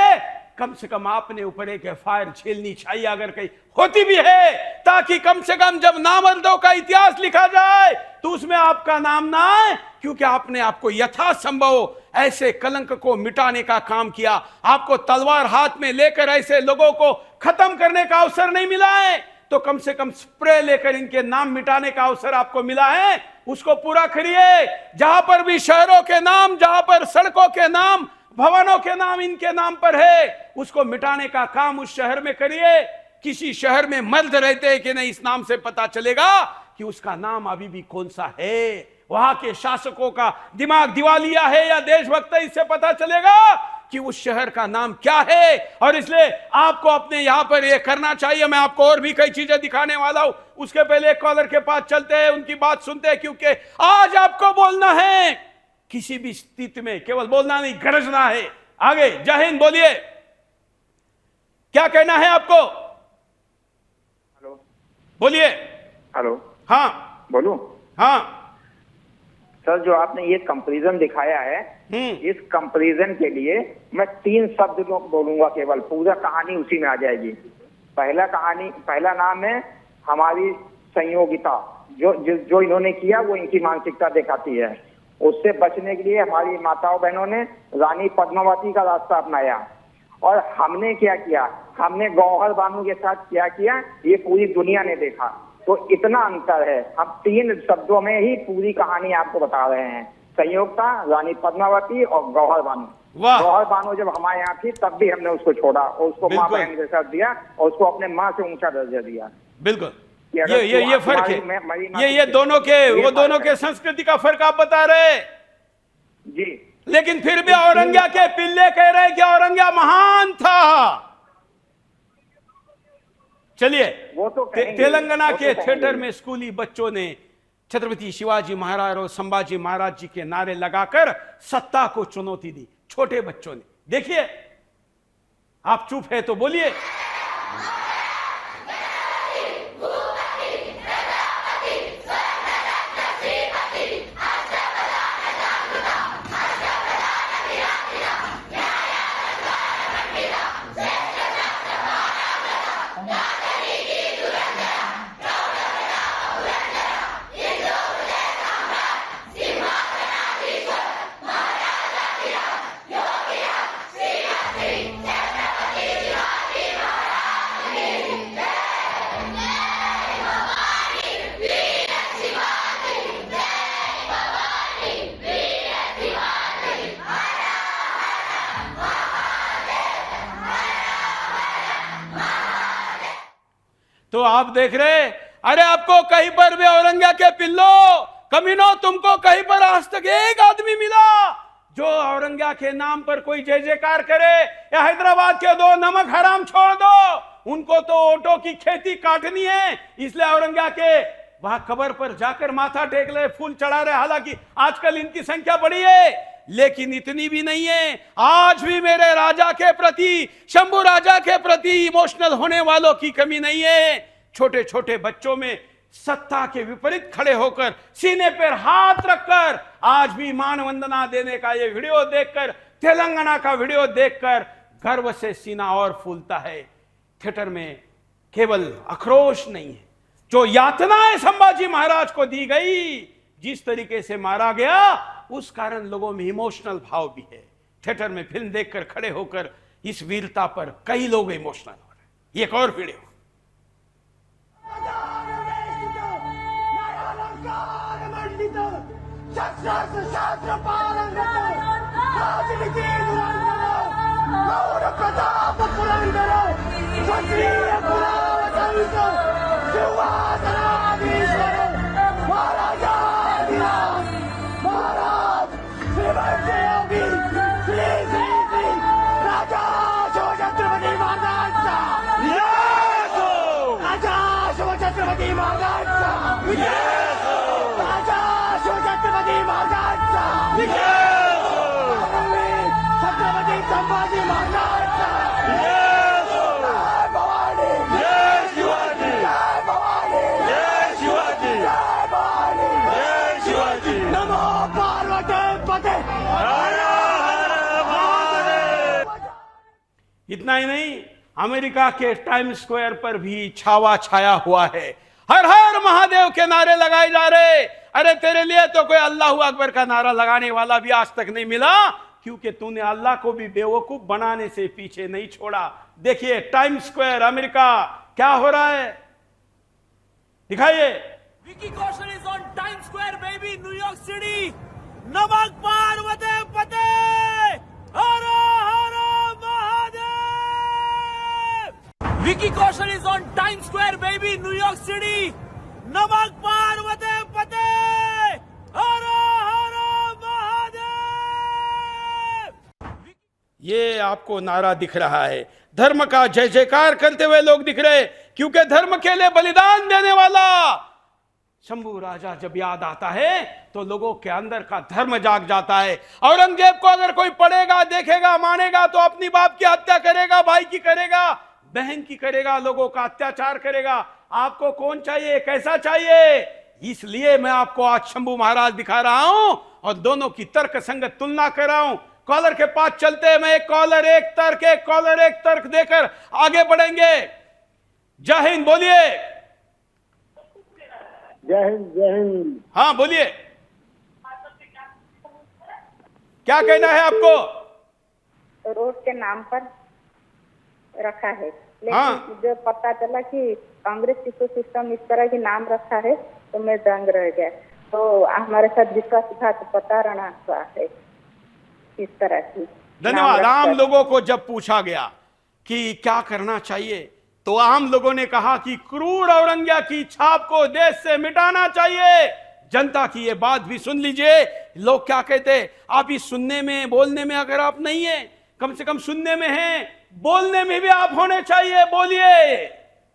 कम से कम आपने ऊपर एक एफआईआर झेलनी चाहिए, अगर कहीं होती भी है, ताकि कम से कम जब नामर्दों का इतिहास लिखा जाए तो उसमें आपका नाम ना आए, क्योंकि आपने आपको यथासंभव ऐसे कलंक को मिटाने का काम किया। आपको तलवार हाथ में लेकर ऐसे लोगों को खत्म करने का अवसर नहीं मिला है, तो कम से कम स्प्रे लेकर इनके नाम मिटाने का अवसर आपको मिला है, उसको पूरा करिए। जहां पर भी शहरों के नाम, जहां पर सड़कों के नाम, भवनों के नाम इनके नाम पर है, उसको मिटाने का काम उस शहर में करिए। किसी शहर में मर्द रहते हैं कि नहीं, इस नाम से पता चलेगा कि उसका नाम अभी भी कौन सा है। वहां के शासकों का दिमाग दिवालिया है या देशभक्त है, इससे पता चलेगा कि उस शहर का नाम क्या है। और इसलिए आपको अपने यहां पर यह करना चाहिए। मैं आपको और भी कई चीजें दिखाने वाला हूं, उसके पहले एक कॉलर के पास चलते हैं, उनकी बात सुनते हैं, क्योंकि आज आपको बोलना है। किसी भी स्थिति में केवल बोलना नहीं, गरजना है। आगे जय हिंद बोलिए, क्या कहना है आपको? हेलो, बोलिए। हेलो, हाँ बोलूं? हाँ सर, जो आपने ये कंपैरिजन दिखाया है, इस कंपैरिजन के लिए मैं 3 शब्द बोलूंगा केवल, पूरा कहानी उसी में आ जाएगी। पहला नाम है हमारी संयोगिता। जो इन्होंने किया वो इनकी मानसिकता दिखाती है। उससे बचने के लिए हमारी माताओं बहनों ने रानी पद्मावती का रास्ता अपनाया। और हमने क्या किया, हमने गौहर बानू के साथ क्या किया, ये पूरी दुनिया ने देखा। तो इतना अंतर है। हम 3 शब्दों में ही पूरी कहानी आपको बता रहे हैं। संयोगता, रानी पद्मावती और गौहर बानू। गौहर बानू जब हमारे यहाँ थी तब भी हमने उसको छोड़ा और उसको माँ बहन के साथ दिया और उसको अपने माँ से ऊंचा दर्जा दिया। बिल्कुल, ये फर्क है। ये दोनों के संस्कृति का फर्क आप बता रहे जी। लेकिन फिर भी औरंगिया के पिल्ले कह रहे हैं कि औरंगिया महान था। चलिए, वो तो तेलंगाना के थिएटर में स्कूली बच्चों ने छत्रपति शिवाजी महाराज और संभाजी महाराज जी के नारे लगाकर सत्ता को चुनौती दी। छोटे बच्चों ने, देखिए आप चुप है तो बोलिए। तो आप देख रहे, अरे आपको कहीं पर भी औरंगा के पिल्लो कमीनो, तुमको कहीं पर आज तक एक आदमी मिला जो औरंगा के नाम पर कोई जय जयकार करे? या हैदराबाद के दो नमक हराम छोड़ दो, उनको तो ओटो की खेती काटनी है, इसलिए औरंगा के वहां कब्र पर जाकर माथा टेक ले, फूल चढ़ा रहे। हालांकि आजकल इनकी संख्या बढ़ी है, लेकिन इतनी भी नहीं है। आज भी मेरे राजा के प्रति, शंभू राजा के प्रति इमोशनल होने वालों की कमी नहीं है। छोटे छोटे बच्चों में सत्ता के विपरीत खड़े होकर, सीने पर हाथ रखकर आज भी मान वंदना देने का ये वीडियो देखकर, तेलंगाना का वीडियो देखकर गर्व से सीना और फूलता है। थिएटर में केवल आक्रोश नहीं है, जो यातनाएं संभाजी महाराज को दी गई, जिस तरीके से मारा गया, उस कारण लोगों में इमोशनल भाव भी है। थिएटर में फिल्म देखकर खड़े होकर इस वीरता पर कई लोग इमोशनल हो रहे हैं। एक और वीडियो। इतना ही नहीं, अमेरिका के टाइम स्क्वायर पर भी छावा छाया हुआ है। हर हर महादेव के नारे लगाए जा रहे। अरे तेरे लिए तो कोई अल्लाह अकबर का नारा लगाने वाला भी आज तक नहीं मिला, क्योंकि तूने अल्लाह को भी बेवकूफ बनाने से पीछे नहीं छोड़ा। देखिए टाइम स्क्वायर अमेरिका क्या हो रहा है, दिखाइए। Vicky Kaushal is on Time Square baby, New York City. नमक पार्वती पते, हर हर Mahadev. Vicky Kaushal is on Time Square baby, New York City. नमक पार्वती पते, हर हर महादेव। ये आपको नारा दिख रहा है, धर्म का जय जयकार करते हुए लोग दिख रहे, क्योंकि धर्म के लिए बलिदान देने वाला शंभू राजा जब याद आता है तो लोगों के अंदर का धर्म जाग जाता है। औरंगजेब को अगर कोई पढ़ेगा, देखेगा, मानेगा तो अपनी बाप की हत्या करेगा, भाई की करेगा, बहन की करेगा, लोगों का अत्याचार करेगा। आपको कौन चाहिए, कैसा चाहिए? इसलिए मैं आपको आज शंभू महाराज दिखा रहा हूं और दोनों की तर्क संगत तुलना कर रहा हूं। कॉलर के पास चलते हैं, मैं एक कॉलर एक तर्क, एक कॉलर एक तर्क देकर आगे बढ़ेंगे। जय हिंद बोलिए। जय हिंद, जय हिंद। हाँ बोलिए, क्या कहना है आपको? रोड के नाम पर रखा है, लेकिन हाँ। जब पता चला कि कांग्रेस इको सिस्टम इस तरह के नाम रखा है तो मैं दंग रह गया। तो हमारे साथ विश्वासघात पता रहना है इस तरह की। धन्यवाद। आम लोगों को जब पूछा गया कि क्या करना चाहिए तो आम लोगों ने कहा कि क्रूर औरंगिया की छाप को देश से मिटाना चाहिए। जनता की ये बात भी सुन लीजिए, लोग क्या कहते हैं। आप इस सुनने में, बोलने में अगर आप नहीं है, कम से कम सुनने में हैं, बोलने में भी आप होने चाहिए। बोलिए,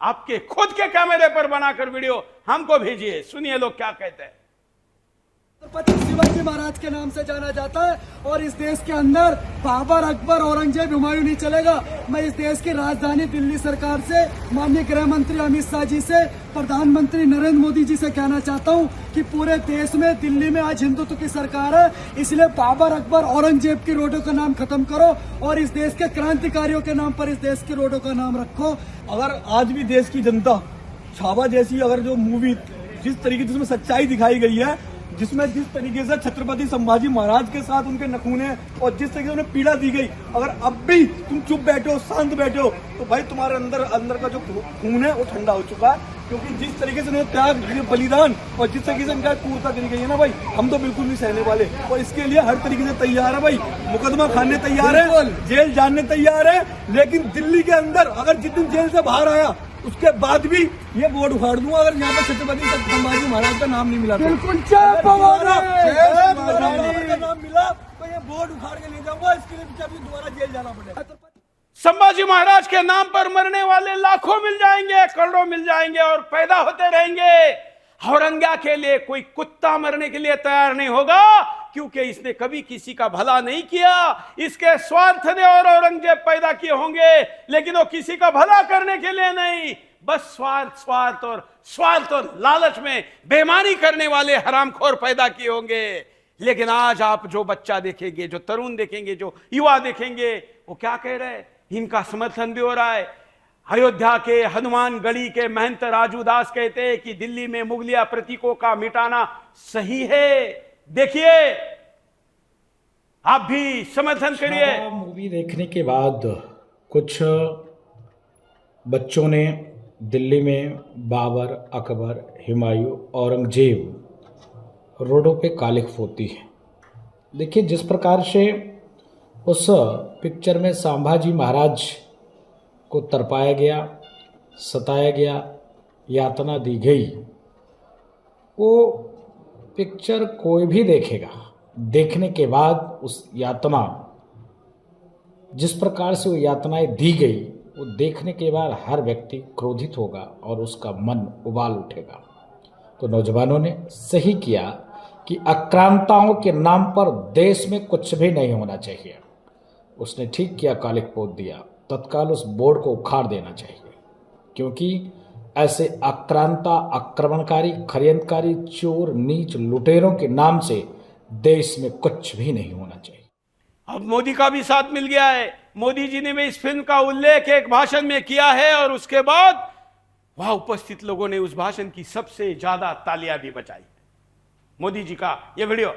आपके खुद के कैमरे पर बनाकर वीडियो हमको भेजिए, सुनिए लोग क्या कहते हैं। छत्रपति शिवाजी महाराज के नाम से जाना जाता है और इस देश के अंदर बाबर, अकबर, औरंगजेब, हुमायूं नहीं चलेगा। मैं इस देश की राजधानी दिल्ली सरकार से, माननीय गृह मंत्री अमित शाह जी से, प्रधानमंत्री नरेंद्र मोदी जी से कहना चाहता हूं कि पूरे देश में, दिल्ली में आज हिंदुत्व की सरकार है, इसलिए बाबर, अकबर, औरंगजेब की रोडों का नाम खत्म करो और इस देश के क्रांतिकारियों के नाम पर इस देश की रोडों का नाम रखो। अगर आज भी देश की जनता छावा जैसी अगर जो मूवी जिस तरीके से उसमें सच्चाई दिखाई गई है, जिसमें जिस तरीके से छत्रपति संभाजी महाराज के साथ उनके नखूने और जिस तरीके से उन्हें पीड़ा दी गई, अगर अब भी तुम चुप बैठे हो, शांत बैठे हो, तो भाई तुम्हारे अंदर का जो खून है वो ठंडा हो चुका है। क्योंकि जिस तरीके से उन्हें त्याग, बलिदान और जिस तरीके से इनका क्रूरता करी गई है ना भाई, हम तो बिल्कुल नहीं सहने वाले और इसके लिए हर तरीके से तैयार है भाई। मुकदमा खाने तैयार है, जेल जाने तैयार है, लेकिन दिल्ली के अंदर अगर जिस दिन जेल से बाहर आया उसके बाद भी ये बोर्ड उखाड़ दूंगा अगर यहाँ पे छत्रपति संभाजी महाराज का नाम नहीं मिला। बिल्कुल का नाम मिला तो ये बोर्ड उखाड़ के ले जाऊंगा। इसके लिए भी दोबारा जेल जाना पड़ेगा। संभाजी महाराज के नाम पर मरने वाले लाखों मिल जाएंगे, करोड़ों मिल जाएंगे और पैदा होते रहेंगे। औरंगा के लिए कोई कुत्ता मरने के लिए तैयार नहीं होगा, क्योंकि इसने कभी किसी का भला नहीं किया। इसके स्वार्थ ने और औरंगजेब पैदा किए होंगे, लेकिन वो किसी का भला करने के लिए नहीं, बस स्वार्थ और लालच में बेईमानी करने वाले हरामखोर पैदा किए होंगे। लेकिन आज आप जो बच्चा देखेंगे, जो तरुण देखेंगे, जो युवा देखेंगे, वो क्या कह रहे हैं? इनका समर्थन भी हो रहा है। अयोध्या के हनुमानगढ़ी के महंत राजू दास कहते हैं कि दिल्ली में मुगलिया प्रतीकों का मिटाना सही है। देखिए, आप भी समर्थन करिए। मूवी देखने के बाद कुछ बच्चों ने दिल्ली में बाबर, अकबर, हुमायूं, औरंगजेब रोडों पे कालिख पोती है। देखिए, जिस प्रकार से उस पिक्चर में संभाजी महाराज को तरपाया गया, सताया गया, यातना दी गई, वो पिक्चर कोई भी देखेगा, देखने के बाद उस यातना, जिस प्रकार से वो यातनाएं दी गई, वो देखने के बाद हर व्यक्ति क्रोधित होगा और उसका मन उबाल उठेगा। तो नौजवानों ने सही किया कि आक्रांताओं के नाम पर देश में कुछ भी नहीं होना चाहिए। उसने ठीक किया, कालिख पोत दिया, तत्काल उस बोर्ड को उखाड़ देना चाहिए, क्योंकि ऐसे आक्रांता, आक्रमणकारी, षड्यंत्रकारी, चोर, नीच, लुटेरों के नाम से देश में कुछ भी नहीं होना चाहिए। अब मोदी का भी साथ मिल गया है। मोदी जी ने भी इस फिल्म का उल्लेख एक भाषण में किया है और उसके बाद वहां उपस्थित लोगों ने उस भाषण की सबसे ज्यादा तालियां भी बजाई। मोदी जी का यह वीडियो।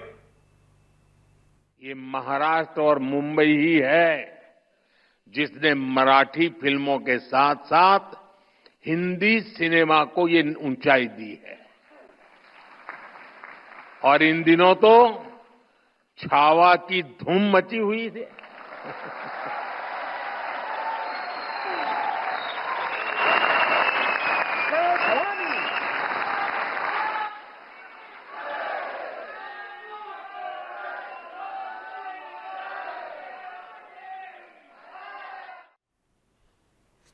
ये महाराष्ट्र और मुंबई ही है जिसने मराठी फिल्मों के साथ साथ हिंदी सिनेमा को ये ऊंचाई दी है। और इन दिनों तो छावा की धूम मची हुई थी।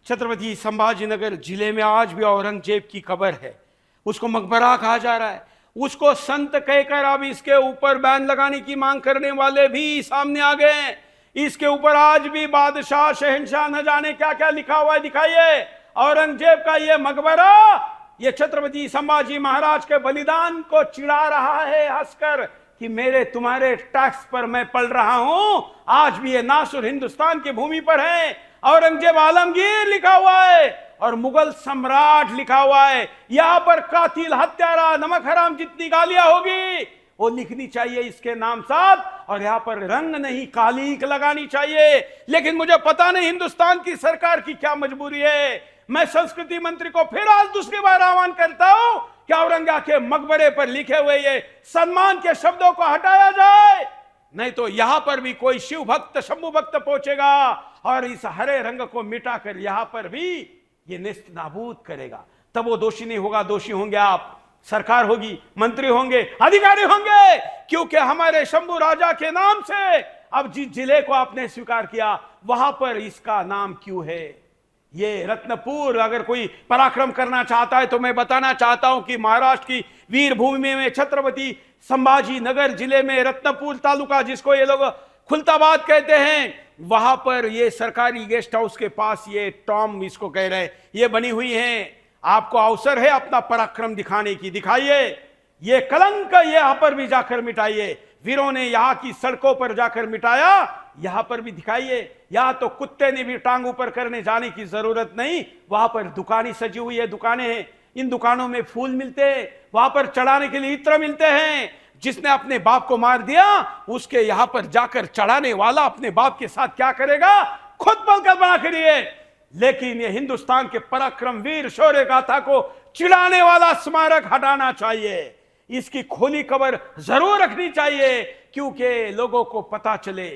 छत्रपति संभाजीनगर जिले में आज भी औरंगजेब की कब्र है। उसको मकबरा कहा जा रहा है। उसको संत कहकर अब इसके ऊपर बैन लगाने की मांग करने वाले भी सामने आ गए हैं। इसके ऊपर आज भी बादशाह, शहंशाह न जाने क्या क्या लिखा हुआ है। दिखाइए औरंगजेब का ये मकबरा, ये छत्रपति संभाजी महाराज के बलिदान को चिढ़ा रहा है हंसकर कि मेरे तुम्हारे टैक्स पर मैं पल रहा हूं। आज भी ये नासुर हिंदुस्तान की भूमि पर है। औरंगजेब आलमगीर लिखा हुआ है और मुगल सम्राट लिखा हुआ है। यहां पर कातिल, हत्यारा, नमक हराम जितनी गालियां होगी वो लिखनी चाहिए इसके नाम साथ, और यहां पर रंग नहीं कालीक लगानी चाहिए। लेकिन मुझे पता नहीं हिंदुस्तान की सरकार की क्या मजबूरी है। मैं संस्कृति मंत्री को फिर आज दूसरी बार आह्वान करता हूं कि औरंगा के मकबरे पर लिखे हुए ये सम्मान के शब्दों को हटाया जाए, नहीं तो यहां पर भी कोई शिव भक्त, शंभु भक्त पहुंचेगा और इस हरे रंग को मिटाकर यहां पर भी ये नेस्त नाबूद करेगा। तब वो दोषी नहीं होगा। दोषी होंगे आप, सरकार होगी, मंत्री होंगे, अधिकारी होंगे, क्योंकि हमारे शंभू राजा के नाम से अब जिस जिले को आपने स्वीकार किया वहां पर इसका नाम क्यों है? ये रत्नपुर। अगर कोई पराक्रम करना चाहता है तो मैं बताना चाहता हूं कि महाराष्ट्र की वीर भूमि में छत्रपति संभाजी नगर जिले में रत्नपुर तालुका, जिसको ये लोग खुलताबाद कहते हैं, वहां पर ये सरकारी गेस्ट हाउस के पास ये टॉम इसको कह रहे हैं, ये बनी हुई हैं। आपको अवसर है अपना पराक्रम दिखाने की, दिखाइए। ये कलंक यहां पर भी जाकर मिटाइए। वीरों ने यहां की सड़कों पर जाकर मिटाया, यहां पर भी दिखाइए। यहां तो कुत्ते ने भी टांग ऊपर करने जाने की जरूरत नहीं, वहां पर दुकानें सजी हुई है, दुकानें हैं, इन दुकानों में फूल मिलते हैं, वहां पर चढ़ाने के लिए इत्र मिलते हैं। जिसने अपने बाप को मार दिया, उसके यहां पर जाकर चढ़ाने वाला अपने बाप के साथ क्या करेगा, खुद पल कल्पना करिए। लेकिन ये हिंदुस्तान के पराक्रम वीर शौर्य गाथा को चिढ़ाने वाला स्मारक हटाना चाहिए, इसकी खोली कब्र जरूर रखनी चाहिए, क्योंकि लोगों को पता चले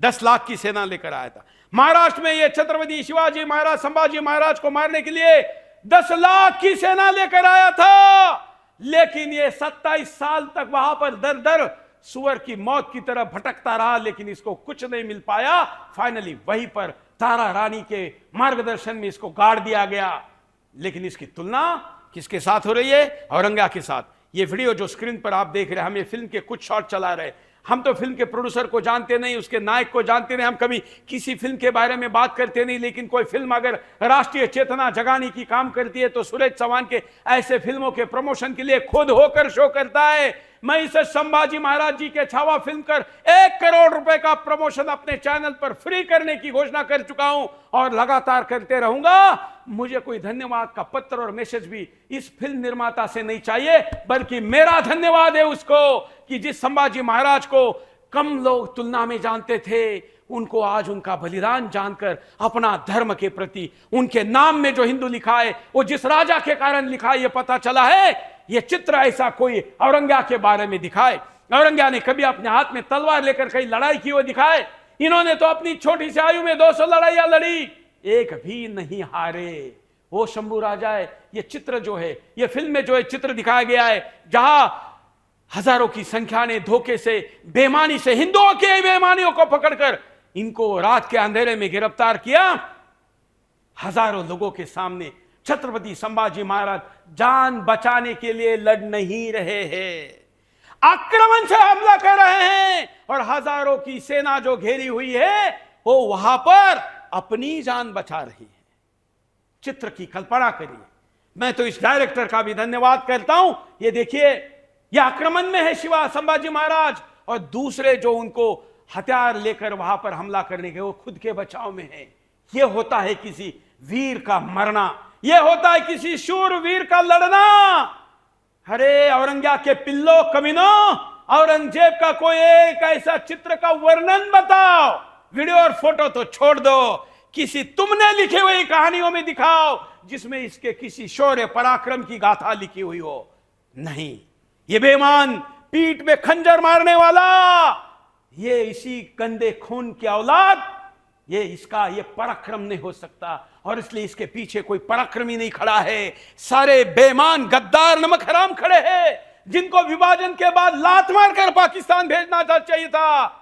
10 लाख की सेना लेकर आया था। महाराष्ट्र में ये छत्रपति शिवाजी महाराज संभाजी महाराज को मारने के लिए 10 लाख की सेना लेकर आया था, लेकिन ये 27 साल तक वहां पर दर दर सुअर की मौत की तरह भटकता रहा, लेकिन इसको कुछ नहीं मिल पाया। फाइनली वहीं पर तारा रानी के मार्गदर्शन में इसको गाड़ दिया गया। लेकिन इसकी तुलना किसके साथ हो रही है, औरंगा के साथ। ये वीडियो जो स्क्रीन पर आप देख रहे हैं, हम ये फिल्म के कुछ शॉट चला रहे हैं। हम तो फिल्म के प्रोड्यूसर को जानते नहीं, उसके नायक को जानते नहीं, हम कभी किसी फिल्म के बारे में बात करते नहीं। लेकिन कोई फिल्म अगर राष्ट्रीय चेतना जगाने की काम करती है तो सुरेश चौहान के ऐसे फिल्मों के प्रमोशन के लिए खुद होकर शो करता है। मैं इसे संभाजी महाराज जी के छावा फिल्म कर 1 करोड़ रुपए का प्रमोशन अपने चैनल पर फ्री करने की घोषणा कर चुका हूं और लगातार करते रहूंगा। मुझे कोई धन्यवाद का पत्र और मैसेज भी इस फिल्म निर्माता से नहीं चाहिए, बल्कि मेरा धन्यवाद है उसको कि जिस संभाजी महाराज को कम लोग तुलना में जानते थे, उनको आज उनका बलिदान जानकर अपना धर्म के प्रति, उनके नाम में जो हिंदू लिखा है वो जिस राजा के कारण लिखा है, ये पता चला है। ये चित्र ऐसा कोई औरंगा के बारे में दिखाए, औरंगा ने कभी अपने हाथ में तलवार लेकर कहीं लड़ाई की वो दिखाए। इन्होंने तो अपनी छोटी सी आयु में 200 लड़ाइयां लड़ी, एक भी नहीं हारे। वो शंभू राजा है। ये चित्र जो है, ये फिल्म में जो है चित्र दिखाया गया है, जहां हजारों की संख्या ने धोखे से, बेईमानी से, हिंदुओं के बेईमानियों को पकड़कर इनको रात के अंधेरे में गिरफ्तार किया। हजारों लोगों के सामने छत्रपति संभाजी महाराज जान बचाने के लिए लड़ नहीं रहे हैं, आक्रमण से हमला कर रहे हैं। और हजारों की सेना जो घेरी हुई है वो वहां पर अपनी जान बचा रही है। चित्र की कल्पना करिए। मैं तो इस डायरेक्टर का भी धन्यवाद करता हूं। ये देखिए, ये आक्रमण में है शिवा संभाजी महाराज, और दूसरे जो उनको हथियार लेकर वहां पर हमला करने के, वो खुद के बचाव में है। यह होता है किसी वीर का मरना, यह होता है किसी शूर वीर का लड़ना। अरे औरंगजेब के पिल्लो कमीनों, औरंगजेब का कोई एक ऐसा चित्र का वर्णन बताओ। वीडियो और फोटो तो छोड़ दो, किसी तुमने लिखी हुई कहानियों में दिखाओ जिसमें इसके किसी शौर्य पराक्रम की गाथा लिखी हुई हो। नहीं, ये बेईमान पीठ में खंजर मारने वाला, ये इसी गंदे खून की औलाद, ये पराक्रम नहीं हो सकता। और इसलिए इसके पीछे कोई पराक्रमी नहीं खड़ा है। सारे बेईमान गद्दार नमक हराम खड़े हैं, जिनको विभाजन के बाद लात मारकर पाकिस्तान भेजना चाहिए था।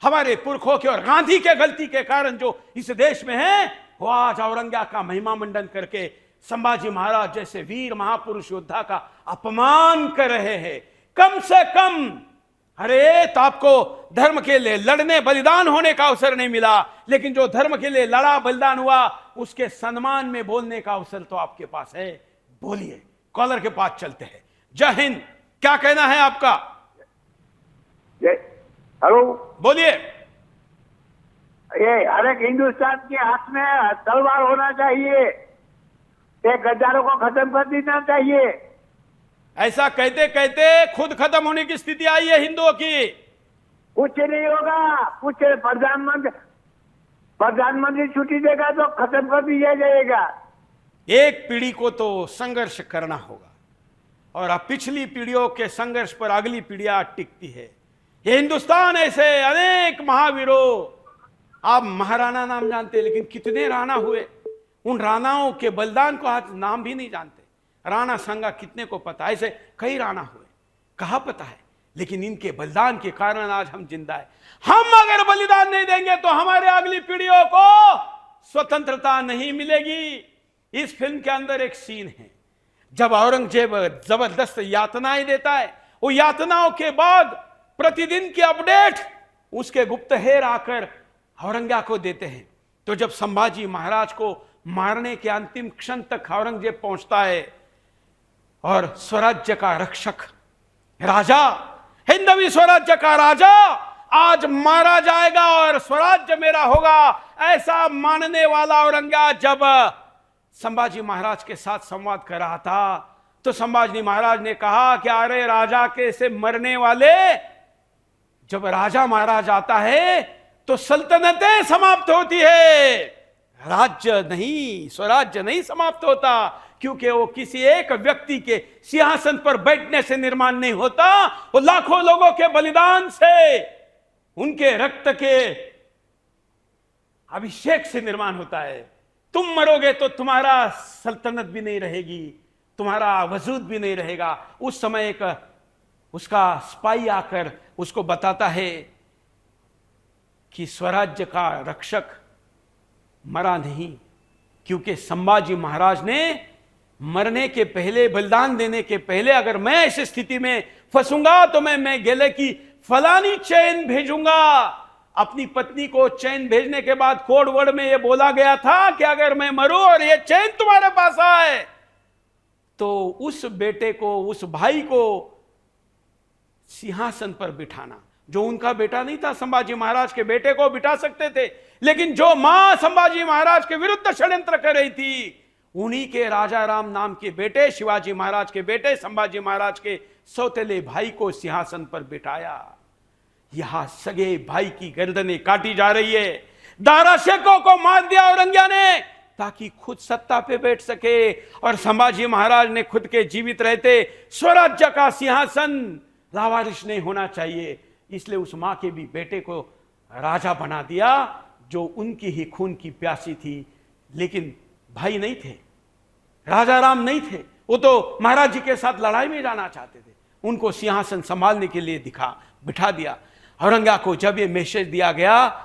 हमारे पुरखों के और गांधी के गलती के कारण जो इस देश में है, वो आज औरंगजेब का महिमा मंडन करके संभाजी महाराज जैसे वीर महापुरुष योद्धा का अपमान कर रहे हैं। कम से कम, अरे तो आपको धर्म के लिए लड़ने बलिदान होने का अवसर नहीं मिला, लेकिन जो धर्म के लिए लड़ा बलिदान हुआ उसके सम्मान में बोलने का अवसर तो आपके पास है। बोलिए। कॉलर के पास चलते हैं। जय हिंद, क्या कहना है आपका? हेलो, बोलिए। ये हर एक हिंदुस्तान के हाथ में तलवार होना चाहिए, ये गद्दारों को खत्म कर देना चाहिए। ऐसा कहते कहते खुद खत्म होने की स्थिति आई है हिंदुओं की। कुछ नहीं होगा, कुछ प्रधानमंत्री छुट्टी देगा तो खत्म कर दिया जाएगा। एक पीढ़ी को तो संघर्ष करना होगा, और अब पिछली पीढ़ियों के संघर्ष पर अगली पीढ़ियां टिकती है। ये हिंदुस्तान ऐसे अनेक महावीरों, आप महाराणा नाम जानते, लेकिन कितने राणा हुए, उन राणाओं के बलिदान को आज नाम भी नहीं जानते। राणा संगा कितने को पता, ऐसे कई राणा हुए, कहां पता है। लेकिन इनके बलिदान के कारण आज हम जिंदा है। हम अगर बलिदान नहीं देंगे तो हमारे अगली पीढ़ियों को स्वतंत्रता नहीं मिलेगी। इस फिल्म के अंदर एक सीन है जब औरंगजेब जबरदस्त यातनाएं देता है वो यातनाओं के बाद प्रतिदिन की अपडेट उसके गुप्तहेर आकर औरंगजेब को देते हैं। तो जब संभाजी महाराज को मारने के अंतिम क्षण तक औरंगजेब पहुंचता है और स्वराज्य का रक्षक राजा, हिंदवी स्वराज्य का राजा आज मारा जाएगा और स्वराज्य मेरा होगा, ऐसा मानने वाला औरंगजेब जब संभाजी महाराज के साथ संवाद कर रहा था तो संभाजी महाराज ने कहा कि अरे राजा के से मरने वाले, जब राजा मारा जाता है तो सल्तनतें समाप्त होती है, राज्य नहीं, स्वराज्य नहीं समाप्त होता, क्योंकि वो किसी एक व्यक्ति के सिंहासन पर बैठने से निर्माण नहीं होता, वो लाखों लोगों के बलिदान से, उनके रक्त के अभिषेक से निर्माण होता है। तुम मरोगे तो तुम्हारा सल्तनत भी नहीं रहेगी, तुम्हारा वजूद भी नहीं रहेगा। उस समय एक उसका स्पाई आकर उसको बताता है कि स्वराज्य का रक्षक मरा नहीं, क्योंकि संभाजी महाराज ने मरने के पहले, बलिदान देने के पहले, अगर मैं ऐसी स्थिति में फंसूंगा तो मैं गेले की फलानी चैन भेजूंगा। अपनी पत्नी को चैन भेजने के बाद कोड वर्ड में यह बोला गया था कि अगर मैं मरूं और यह चैन तुम्हारे पास आए तो उस बेटे को, उस भाई को सिंहासन पर बिठाना। जो उनका बेटा नहीं था, संभाजी महाराज के बेटे को बिठा सकते थे, लेकिन जो मां संभाजी महाराज के विरुद्ध षड्यंत्र कर रही थी, उन्हीं के राजा राम नाम के बेटे, शिवाजी महाराज के बेटे, संभाजी महाराज के सौतेले भाई को सिंहासन पर बिठाया। यहां सगे भाई की गर्दनें काटी जा रही है। दारा शेकों को मार दिया औरंगजेब ने ताकि खुद सत्ता पे बैठ सके, और संभाजी महाराज ने खुद के जीवित रहते स्वराज्य का सिंहासन लावारिश नहीं होना चाहिए, इसलिए उस मां के भी बेटे को राजा बना दिया जो उनकी ही खून की प्यासी थी। लेकिन भाई नहीं थे, राजा राम नहीं थे, वो तो महाराज जी के साथ लड़ाई में जाना चाहते थे। उनको सिंहासन संभालने के लिए बिठा दिया। औरंगजेब को जब ये मैसेज दिया गया,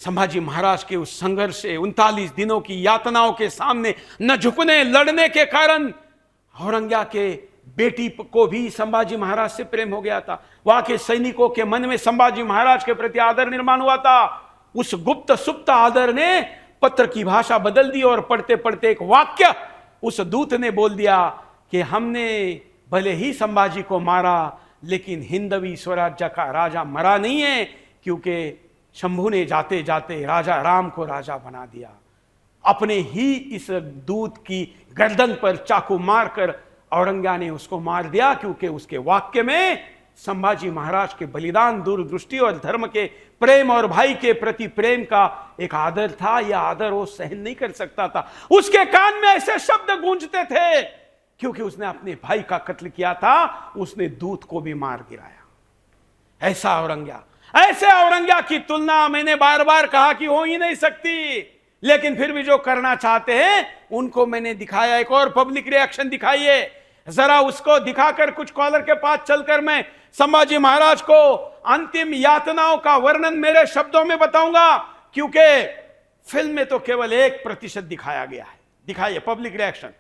संभाजी महाराज के उस संघर्ष से, 39 दिनों की यातनाओं के सामने न झुकने, लड़ने के कारण औरंगजेब के बेटी को भी संभाजी महाराज से प्रेम हो गया था। वहां के सैनिकों के मन में संभाजी महाराज के प्रति आदर निर्माण हुआ था। उस गुप्त सुप्त आदर ने पत्र की भाषा बदल दी और पढ़ते पढ़ते एक वाक्य उस दूत ने बोल दिया कि हमने भले ही संभाजी को मारा, लेकिन हिंदवी स्वराज्य का राजा मरा नहीं है, क्योंकि शंभू ने जाते जाते राजा राम को राजा बना दिया। अपने ही इस दूत की गर्दन पर चाकू मारकर औरंगजेब ने उसको मार दिया, क्योंकि उसके वाक्य में संभाजी महाराज के बलिदान, दूरदृष्टि और धर्म के प्रेम और भाई के प्रति प्रेम का एक आदर था। यह आदर वो सहन नहीं कर सकता था। उसके कान में ऐसे शब्द गूंजते थे, क्योंकि उसने अपने भाई का कत्ल किया था, उसने दूत को भी मार गिराया। ऐसा औरंगजेब, ऐसे औरंगजेब की तुलना मैंने बार बार कहा कि हो ही नहीं सकती, लेकिन फिर भी जो करना चाहते हैं उनको मैंने दिखाया। एक और पब्लिक रिएक्शन दिखाइए जरा, उसको दिखाकर कुछ कॉलर के पास चलकर मैं संभाजी महाराज को अंतिम यातनाओं का वर्णन मेरे शब्दों में बताऊंगा, क्योंकि फिल्म में तो केवल 1% दिखाया गया है। दिखाइए पब्लिक रिएक्शन।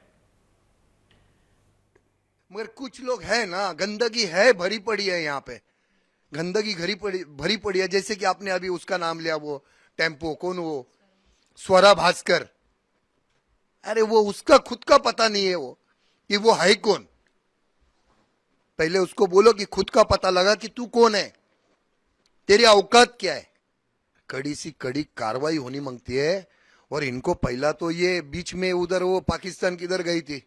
मगर कुछ लोग है ना, गंदगी है भरी पड़ी है यहाँ पे, गंदगी भरी पड़ी है। जैसे कि आपने अभी उसका नाम लिया, वो टेम्पो, कौन वो स्वरा भास्कर, अरे वो उसका खुद का पता नहीं है वो कि वो है कौन। पहले उसको बोलो कि खुद का पता लगा कि तू कौन है, तेरी औकात क्या है। कड़ी सी कड़ी कार्रवाई होनी मांगती है। और इनको पहला तो ये बीच में उधर वो पाकिस्तान किधर गई थी,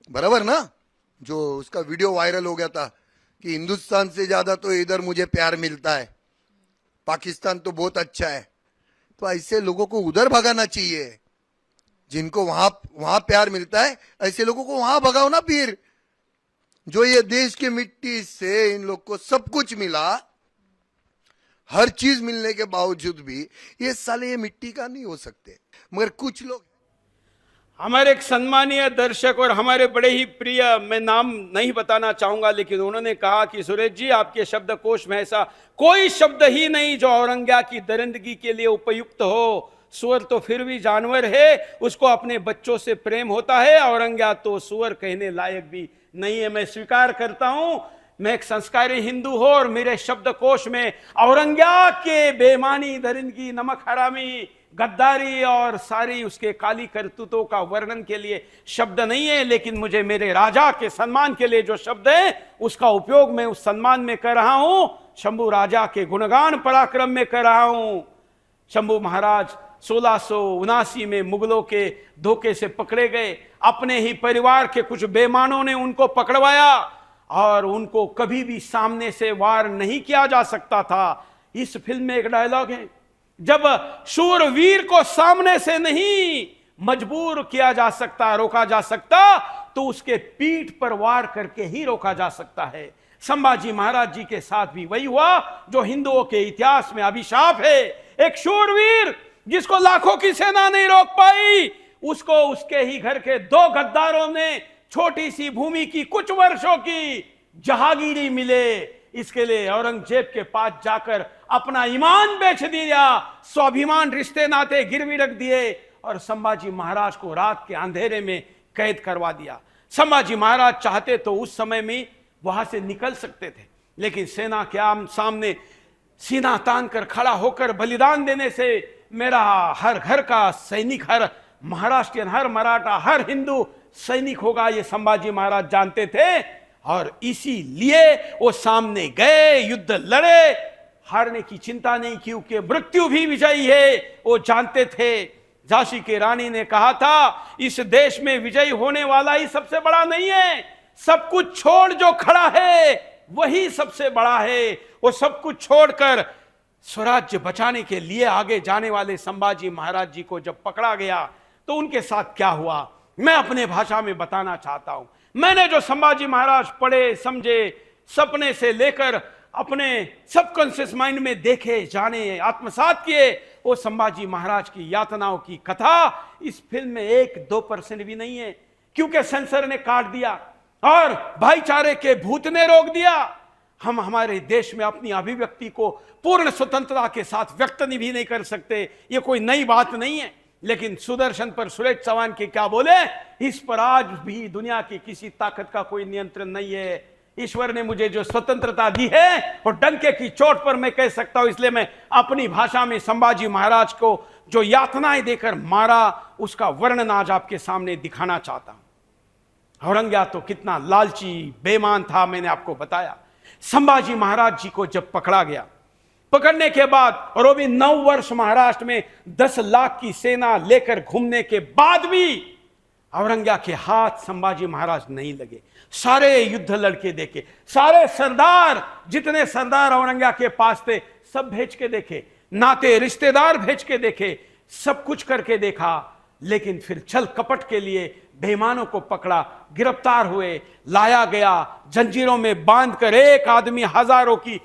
बराबर ना, जो उसका वीडियो वायरल हो गया था कि हिंदुस्तान से ज्यादा तो इधर मुझे प्यार मिलता है, पाकिस्तान तो बहुत अच्छा है। तो ऐसे लोगों को उधर भगाना चाहिए, जिनको वहां प्यार मिलता है, ऐसे लोगों को वहां भगाओ ना। फिर जो ये देश की मिट्टी से इन लोग को सब कुछ मिला, हर चीज मिलने के बावजूद भी ये साले ये मिट्टी का नहीं हो सकते। मगर कुछ लोग, हमारे एक सम्मानीय दर्शक और हमारे बड़े ही प्रिय, मैं नाम नहीं बताना चाहूंगा, लेकिन उन्होंने कहा कि सुरेश जी आपके शब्दकोश में ऐसा कोई शब्द ही नहीं जो औरंगजेब की दरिंदगी के लिए उपयुक्त हो। सुअर तो फिर भी जानवर है, उसको अपने बच्चों से प्रेम होता है, औरंगजेब तो सुअर कहने लायक भी नहीं है। मैं स्वीकार करता हूं मैं एक संस्कारी हिंदू हूं और मेरे शब्दकोश में औरंगजेब के बेईमानी, दरिंदगी, नमक हरामी, गद्दारी और सारी उसके काली करतूतों का वर्णन के लिए शब्द नहीं है, लेकिन मुझे मेरे राजा के सम्मान के लिए जो शब्द है उसका उपयोग मैं उस सम्मान में कर रहा हूं, शंभू राजा के गुणगान पराक्रम में कर रहा हूं। शंभू महाराज 1679 में मुगलों के धोखे से पकड़े गए, अपने ही परिवार के कुछ बेईमानों ने उनको पकड़वाया और उनको कभी भी सामने से वार नहीं किया जा सकता था। इस फिल्म में एक डायलॉग है, जब शूरवीर को सामने से नहीं मजबूर किया जा सकता, रोका जा सकता, तो उसके पीठ पर वार करके ही रोका जा सकता है। संभाजी महाराज जी के साथ भी वही हुआ जो हिंदुओं के इतिहास में अभिशाप है। एक शूरवीर जिसको लाखों की सेना नहीं रोक पाई, उसको उसके ही घर के 2 गद्दारों ने छोटी सी भूमि की कुछ वर्षों की जहागीरी मिले, इसके लिए औरंगजेब के पास जाकर अपना ईमान बेच दिया, स्वाभिमान रिश्ते नाते गिरवी रख दिए और संभाजी महाराज को रात के अंधेरे में कैद करवा दिया। संभाजी महाराज चाहते तो उस समय में वहां से निकल सकते थे, लेकिन सेना के सामने सीना तान कर खड़ा होकर बलिदान देने से मेरा हर घर का सैनिक, हर महाराष्ट्रियन, हर मराठा, हर हिंदू सैनिक होगा, ये संभाजी महाराज जानते थे और इसीलिए वो सामने गए, युद्ध लड़े, हारने की चिंता नहीं, क्योंकि मृत्यु भी विजयी है, वो जानते थे। झांसी की रानी ने कहा था, इस देश में विजयी होने वाला ही सबसे बड़ा नहीं है, सब कुछ छोड़ जो खड़ा है वही सबसे बड़ा है। वो सब कुछ छोड़कर स्वराज्य बचाने के लिए आगे जाने वाले संभाजी महाराज जी को जब पकड़ा गया तो उनके साथ क्या हुआ, मैं अपने भाषा में बताना चाहता हूं। मैंने जो संभाजी महाराज पढ़े, समझे, सपने से लेकर अपने सबकॉन्शियस माइंड में देखे, जाने, आत्मसात किए, वो संभाजी महाराज की यातनाओं की कथा इस फिल्म में 1-2% भी नहीं है, क्योंकि सेंसर ने काट दिया और भाईचारे के भूत ने रोक दिया। हम हमारे देश में अपनी अभिव्यक्ति को पूर्ण स्वतंत्रता के साथ व्यक्त भी नहीं कर सकते, ये कोई नई बात नहीं है। लेकिन सुदर्शन पर सुरेश चौहान के क्या बोले, इस पर आज भी दुनिया की किसी ताकत का कोई नियंत्रण नहीं है। ईश्वर ने मुझे जो स्वतंत्रता दी है और डंके की चोट पर मैं कह सकता हूं, इसलिए मैं अपनी भाषा में संभाजी महाराज को जो यातनाएं देकर मारा उसका वर्णन आज आपके सामने दिखाना चाहता हूं। औरंगजेब तो कितना लालची, बेईमान था, मैंने आपको बताया। संभाजी महाराज जी को जब पकड़ा गया, पकड़ने के बाद और वो भी 9 वर्ष महाराष्ट्र में 10 लाख की सेना लेकर घूमने के बाद भी औरंगजेब के हाथ संभाजी महाराज नहीं लगे। सारे युद्ध लड़के देखे, सारे सरदार, जितने सरदार औरंगजेब के पास थे सब भेज के देखे, नाते रिश्तेदार भेज के देखे, सब कुछ करके देखा, लेकिन फिर छल कपट के लिए बेईमानों को पकड़ा, गिरफ्तार हुए, लाया गया, जंजीरों में बांधकर एक आदमी हजारों की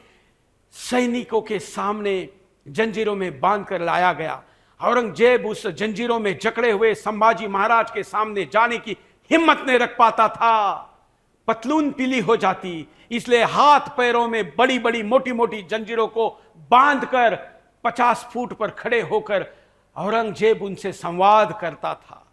सैनिकों के सामने जंजीरों में बांधकर लाया गया। औरंगजेब उस जंजीरों में जकड़े हुए संभाजी महाराज के सामने जाने की हिम्मत नहीं रख पाता था, पतलून पीली हो जाती, इसलिए हाथ पैरों में बड़ी बड़ी मोटी मोटी जंजीरों को बांधकर 50 फुट पर खड़े होकर औरंगजेब उनसे संवाद करता था,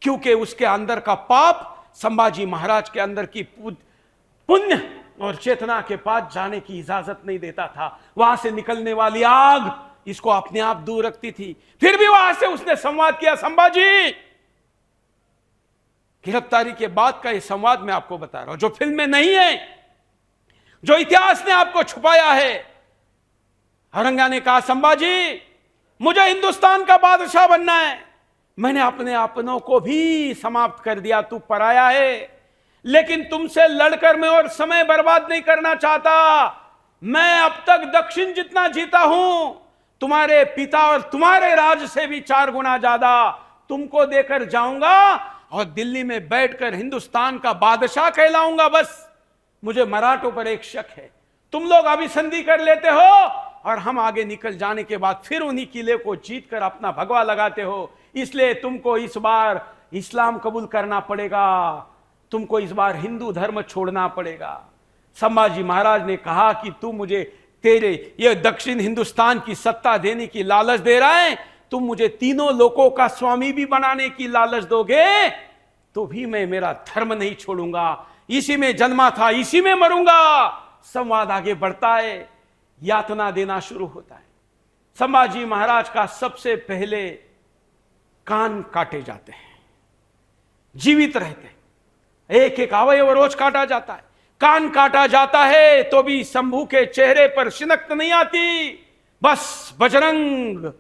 क्योंकि उसके अंदर का पाप संभाजी महाराज के अंदर की पुण्य और चेतना के पास जाने की इजाजत नहीं देता था। वहां से निकलने वाली आग इसको अपने आप दूर रखती थी। फिर भी वहां से उसने संवाद किया। संभाजी, गिरफ्तारी के बाद का यह संवाद मैं आपको बता रहा हूं, जो फिल्म में नहीं है, जो इतिहास ने आपको छुपाया है। औरंगजेब ने कहा, संभाजी मुझे हिंदुस्तान का बादशाह बनना है, मैंने अपने अपनों को भी समाप्त कर दिया, तू पराया है, लेकिन तुमसे लड़कर मैं और समय बर्बाद नहीं करना चाहता। मैं अब तक दक्षिण जितना जीता हूं, तुम्हारे पिता और तुम्हारे राज से भी 4 गुना ज्यादा तुमको देकर जाऊंगा और दिल्ली में बैठकर हिंदुस्तान का बादशाह कहलाऊंगा। बस मुझे मराठों पर एक शक है, तुम लोग अभी संधि कर लेते हो और हम आगे निकल जाने के बाद फिर उन्हीं किले को जीत कर अपना भगवा लगाते हो, इसलिए तुमको इस बार इस्लाम कबूल करना पड़ेगा, तुमको इस बार हिंदू धर्म छोड़ना पड़ेगा। संभाजी महाराज ने कहा कि तू मुझे तेरे ये दक्षिण हिंदुस्तान की सत्ता देने की लालच दे रहा है, तुम मुझे तीनों लोकों का स्वामी भी बनाने की लालच दोगे तो भी मैं मेरा धर्म नहीं छोड़ूंगा। इसी में जन्मा था, इसी में मरूंगा। संवाद आगे बढ़ता है, यातना देना शुरू होता है। संभाजी महाराज का सबसे पहले कान काटे जाते हैं, जीवित रहते हैं। एक एक अवयव रोज काटा जाता है। कान काटा जाता है तो भी शंभू के चेहरे पर शिनख्त नहीं आती, बस बजरंग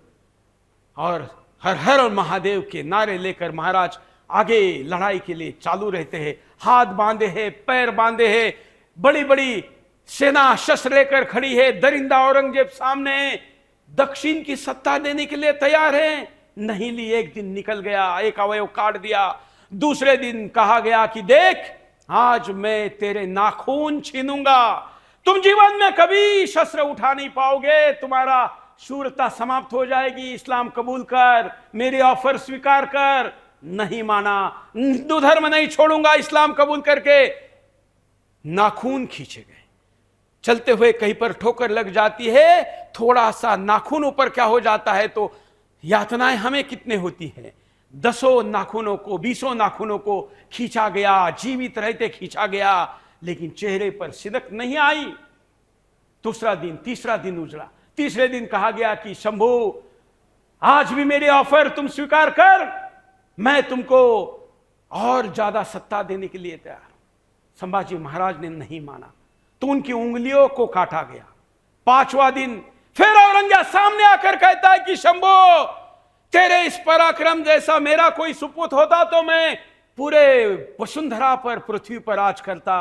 और हर हर महादेव के नारे लेकर महाराज आगे लड़ाई के लिए चालू रहते हैं। हाथ बांधे हैं, पैर बांधे हैं, बड़ी बड़ी सेना शस्त्र लेकर खड़ी है। दरिंदा औरंगजेब सामने दक्षिण की सत्ता देने के लिए तैयार है। नहीं ली, एक दिन निकल गया, एक अवयव काट दिया। दूसरे दिन कहा गया कि देख, आज मैं तेरे नाखून छीनूंगा, तुम जीवन में कभी शस्त्र उठा नहीं पाओगे, तुम्हारा शूरता समाप्त हो जाएगी, इस्लाम कबूल कर, मेरे ऑफर स्वीकार कर। नहीं माना, हिंदू धर्म नहीं छोड़ूंगा इस्लाम कबूल करके। नाखून खींचे गए। चलते हुए कहीं पर ठोकर लग जाती है, थोड़ा सा नाखून ऊपर क्या हो जाता है तो यातनाएं हमें कितने होती हैं। 10 नाखूनों को, 20 नाखूनों को खींचा गया, जीवित रहते खींचा गया, लेकिन चेहरे पर सिदक नहीं आई। दूसरा दिन, तीसरा दिन उजड़ा। तीसरे दिन कहा गया कि शंभू, आज भी मेरे ऑफर तुम स्वीकार कर, मैं तुमको और ज्यादा सत्ता देने के लिए तैयार हूं। संभाजी महाराज ने नहीं माना तो उनकी उंगलियों को काटा गया। 5वां दिन फिर औरंगजेब सामने आकर कहता है कि शंभू, तेरे इस पराक्रम जैसा मेरा कोई सुपुत होता तो मैं पूरे वसुंधरा पर, पृथ्वी पर राज करता।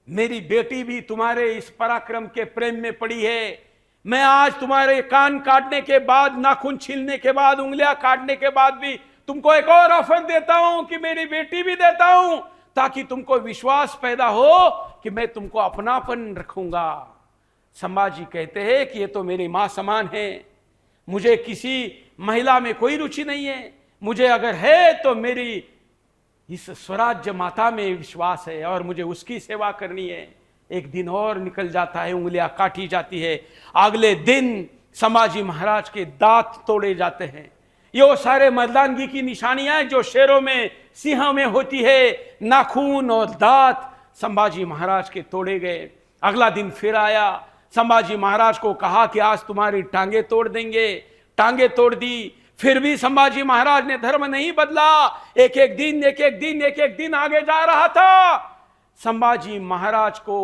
मेरी बेटी भी तुम्हारे इस पराक्रम के प्रेम में पड़ी है। मैं आज तुम्हारे कान काटने के बाद, नाखून छीलने के बाद, उंगलियां काटने के बाद भी तुमको एक और ऑफर देता हूं कि मेरी बेटी भी देता हूं, ताकि तुमको विश्वास पैदा हो कि मैं तुमको अपनापन रखूंगा। संभाजी कहते हैं कि ये तो मेरी मां समान है, मुझे किसी महिला में कोई रुचि नहीं है, मुझे अगर है तो मेरी इस स्वराज्य माता में विश्वास है और मुझे उसकी सेवा करनी है। एक दिन और निकल जाता है, उंगलियां काटी जाती है। अगले दिन संभाजी महाराज के दांत तोड़े जाते हैं। ये वो सारे मर्दानगी की निशानियां हैं जो शेरों में, सिंहों में होती है। नाखून और दांत संभाजी महाराज के तोड़े गए। अगला दिन फिर आया, संभाजी महाराज को कहा कि आज तुम्हारी टांगे तोड़ देंगे। टांगे तोड़ दी, फिर भी संभाजी महाराज ने धर्म नहीं बदला। एक एक दिन आगे जा रहा था। संभाजी महाराज को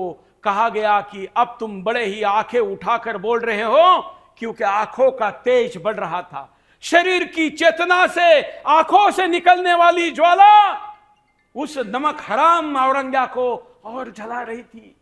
कहा गया कि अब तुम बड़े ही आंखें उठाकर बोल रहे हो, क्योंकि आंखों का तेज बढ़ रहा था। शरीर की चेतना से आंखों से निकलने वाली ज्वाला उस नमक हराम औरंगजेब को और जला रही थी।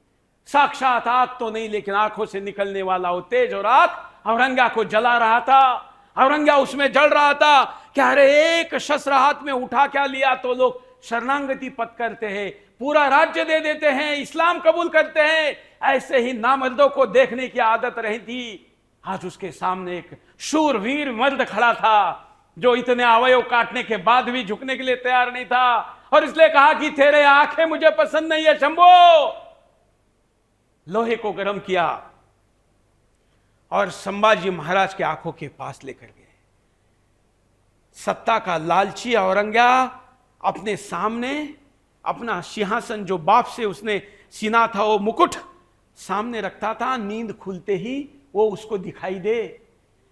साक्षात आग तो नहीं, लेकिन आंखों से निकलने वाला वो तेज और आग औरंगजेब को जला रहा था। औरंगजेब उसमें जल रहा था कि अरे एक शस्त्र हाथ में उठा क्या लिया तो लोग शरणागति पद करते हैं, पूरा राज्य दे देते हैं, इस्लाम कबूल करते हैं। ऐसे ही नामर्दों को देखने की आदत रही थी। आज उसके सामने एक शूरवीर मर्द खड़ा था जो इतने अवयव काटने के बाद भी झुकने के लिए तैयार नहीं था, और इसलिए कहा कि तेरे आंखें मुझे पसंद नहीं है शंभू। लोहे को गर्म किया और संभाजी महाराज के आंखों के पास लेकर गए। सत्ता का लालची औरंगजेब अपने सामने अपना सिंहासन, जो बाप से उसने सीना था, वो मुकुट सामने रखता था। नींद खुलते ही वो उसको दिखाई दे,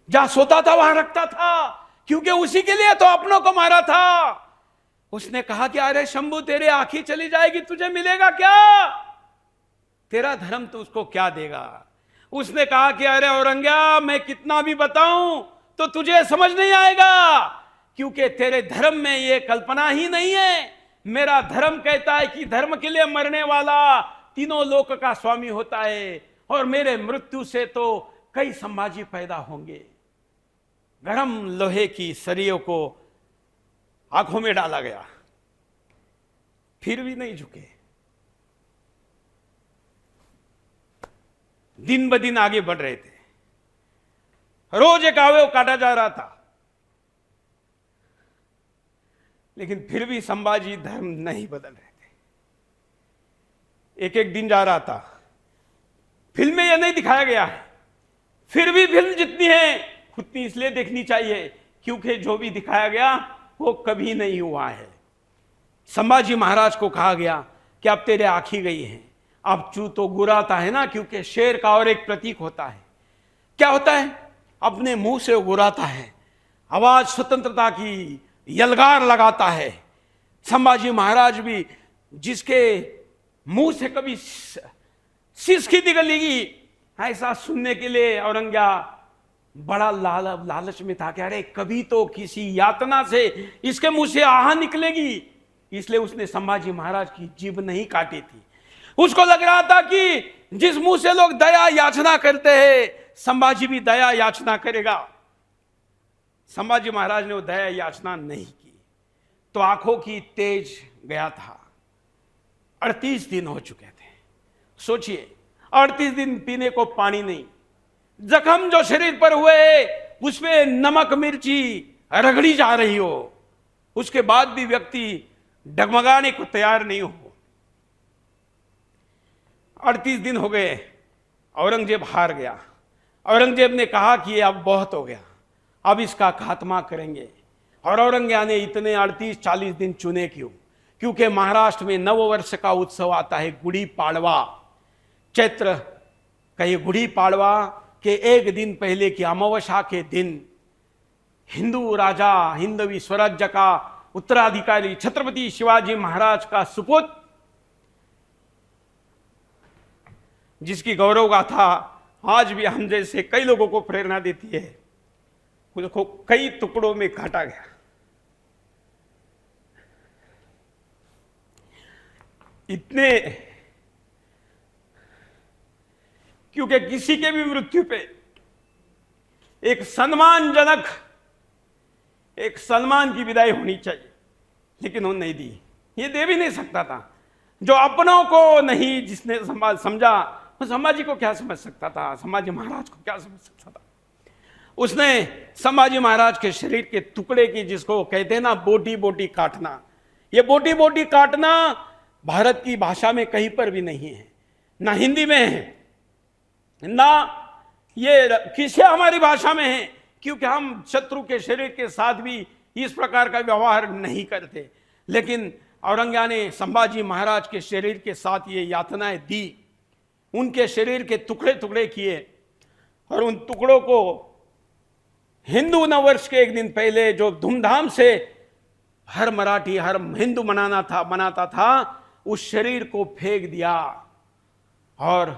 जहां सोता था वहां रखता था, क्योंकि उसी के लिए तो अपनों को मारा था। उसने कहा कि अरे शंभू, तेरी आंखें चली जाएगी, तुझे मिलेगा क्या? तेरा धर्म तो उसको क्या देगा? उसने कहा कि अरे औरंगजेब, मैं कितना भी बताऊं तो तुझे समझ नहीं आएगा, क्योंकि तेरे धर्म में ये कल्पना ही नहीं है। मेरा धर्म कहता है कि धर्म के लिए मरने वाला तीनों लोक का स्वामी होता है, और मेरे मृत्यु से तो कई संभाजी पैदा होंगे। गरम लोहे की सरियों को आंखों में डाला गया, फिर भी नहीं झुके। दिन ब दिन आगे बढ़ रहे थे। रोज एक अवयव काटा जा रहा था, लेकिन फिर भी संभाजी धर्म नहीं बदल रहे थे। एक एक दिन जा रहा था। फिल्म में यह नहीं दिखाया गया है, फिर भी फिल्म जितनी है उतनी इसलिए देखनी चाहिए क्योंकि जो भी दिखाया गया वो कभी नहीं हुआ है। संभाजी महाराज को कहा गया कि अब तेरे आँखी गई हैं। अब चू तो गुराता है ना, क्योंकि शेर का और एक प्रतीक होता है। क्या होता है? अपने मुंह से गुराता है, आवाज स्वतंत्रता की यलगार लगाता है। संभाजी महाराज भी, जिसके मुंह से कभी सिसकी निकलेगी, ऐसा सुनने के लिए औरंगजेब बड़ा लालच में था कि अरे कभी तो किसी यातना से इसके मुंह से आह निकलेगी, इसलिए उसने संभाजी महाराज की जीभ नहीं काटी थी। उसको लग रहा था कि जिस मुंह से लोग दया याचना करते हैं, संभाजी भी दया याचना करेगा। संभाजी महाराज ने वो दया याचना नहीं की, तो आंखों की तेज गया था। 38 दिन हो चुके थे। सोचिए, 38 दिन पीने को पानी नहीं, जख्म जो शरीर पर हुए उसमें नमक मिर्ची रगड़ी जा रही हो, उसके बाद भी व्यक्ति डगमगाने को तैयार नहीं हो। 38 दिन हो गए, औरंगजेब हार गया। औरंगजेब ने कहा कि ये अब बहुत हो गया, अब इसका खात्मा करेंगे। और औरंगजेब ने इतने 38-40 दिन चुने क्यों? क्योंकि महाराष्ट्र में नववर्ष का उत्सव आता है, गुड़ी पाड़वा। चैत्र का ये गुड़ी पाड़वा के एक दिन पहले की अमावस्या के दिन हिंदू राजा, हिंदवी स्वराज्य का उत्तराधिकारी छत्रपति शिवाजी महाराज का सुपुत्र, जिसकी गौरव गाथा आज भी हम जैसे कई लोगों को प्रेरणा देती है, उसको कई टुकड़ों में काटा गया। इतने, क्योंकि किसी के भी मृत्यु पे एक सम्मानजनक, एक सम्मान की विदाई होनी चाहिए, लेकिन उन्होंने नहीं दी। ये दे भी नहीं सकता था। जो अपनों को नहीं जिसने समझा, वो संभाजी को क्या समझ सकता था? संभाजी महाराज को क्या समझ सकता था? उसने संभाजी महाराज के शरीर के टुकड़े की, जिसको कहते हैं ना बोटी बोटी काटना, ये बोटी बोटी काटना भारत की भाषा में कहीं पर भी नहीं है, ना हिंदी में है, ना ये किसी हमारी भाषा में है, क्योंकि हम शत्रु के शरीर के साथ भी इस प्रकार का व्यवहार नहीं करते। लेकिन औरंगजेब ने संभाजी महाराज के शरीर के साथ ये यातनाएं दी, उनके शरीर के टुकड़े टुकड़े किए, और उन टुकड़ों को हिंदू नववर्ष के एक दिन पहले जो धूमधाम से हर मराठी, हर हिंदू मनाता था, उस शरीर को फेंक दिया। और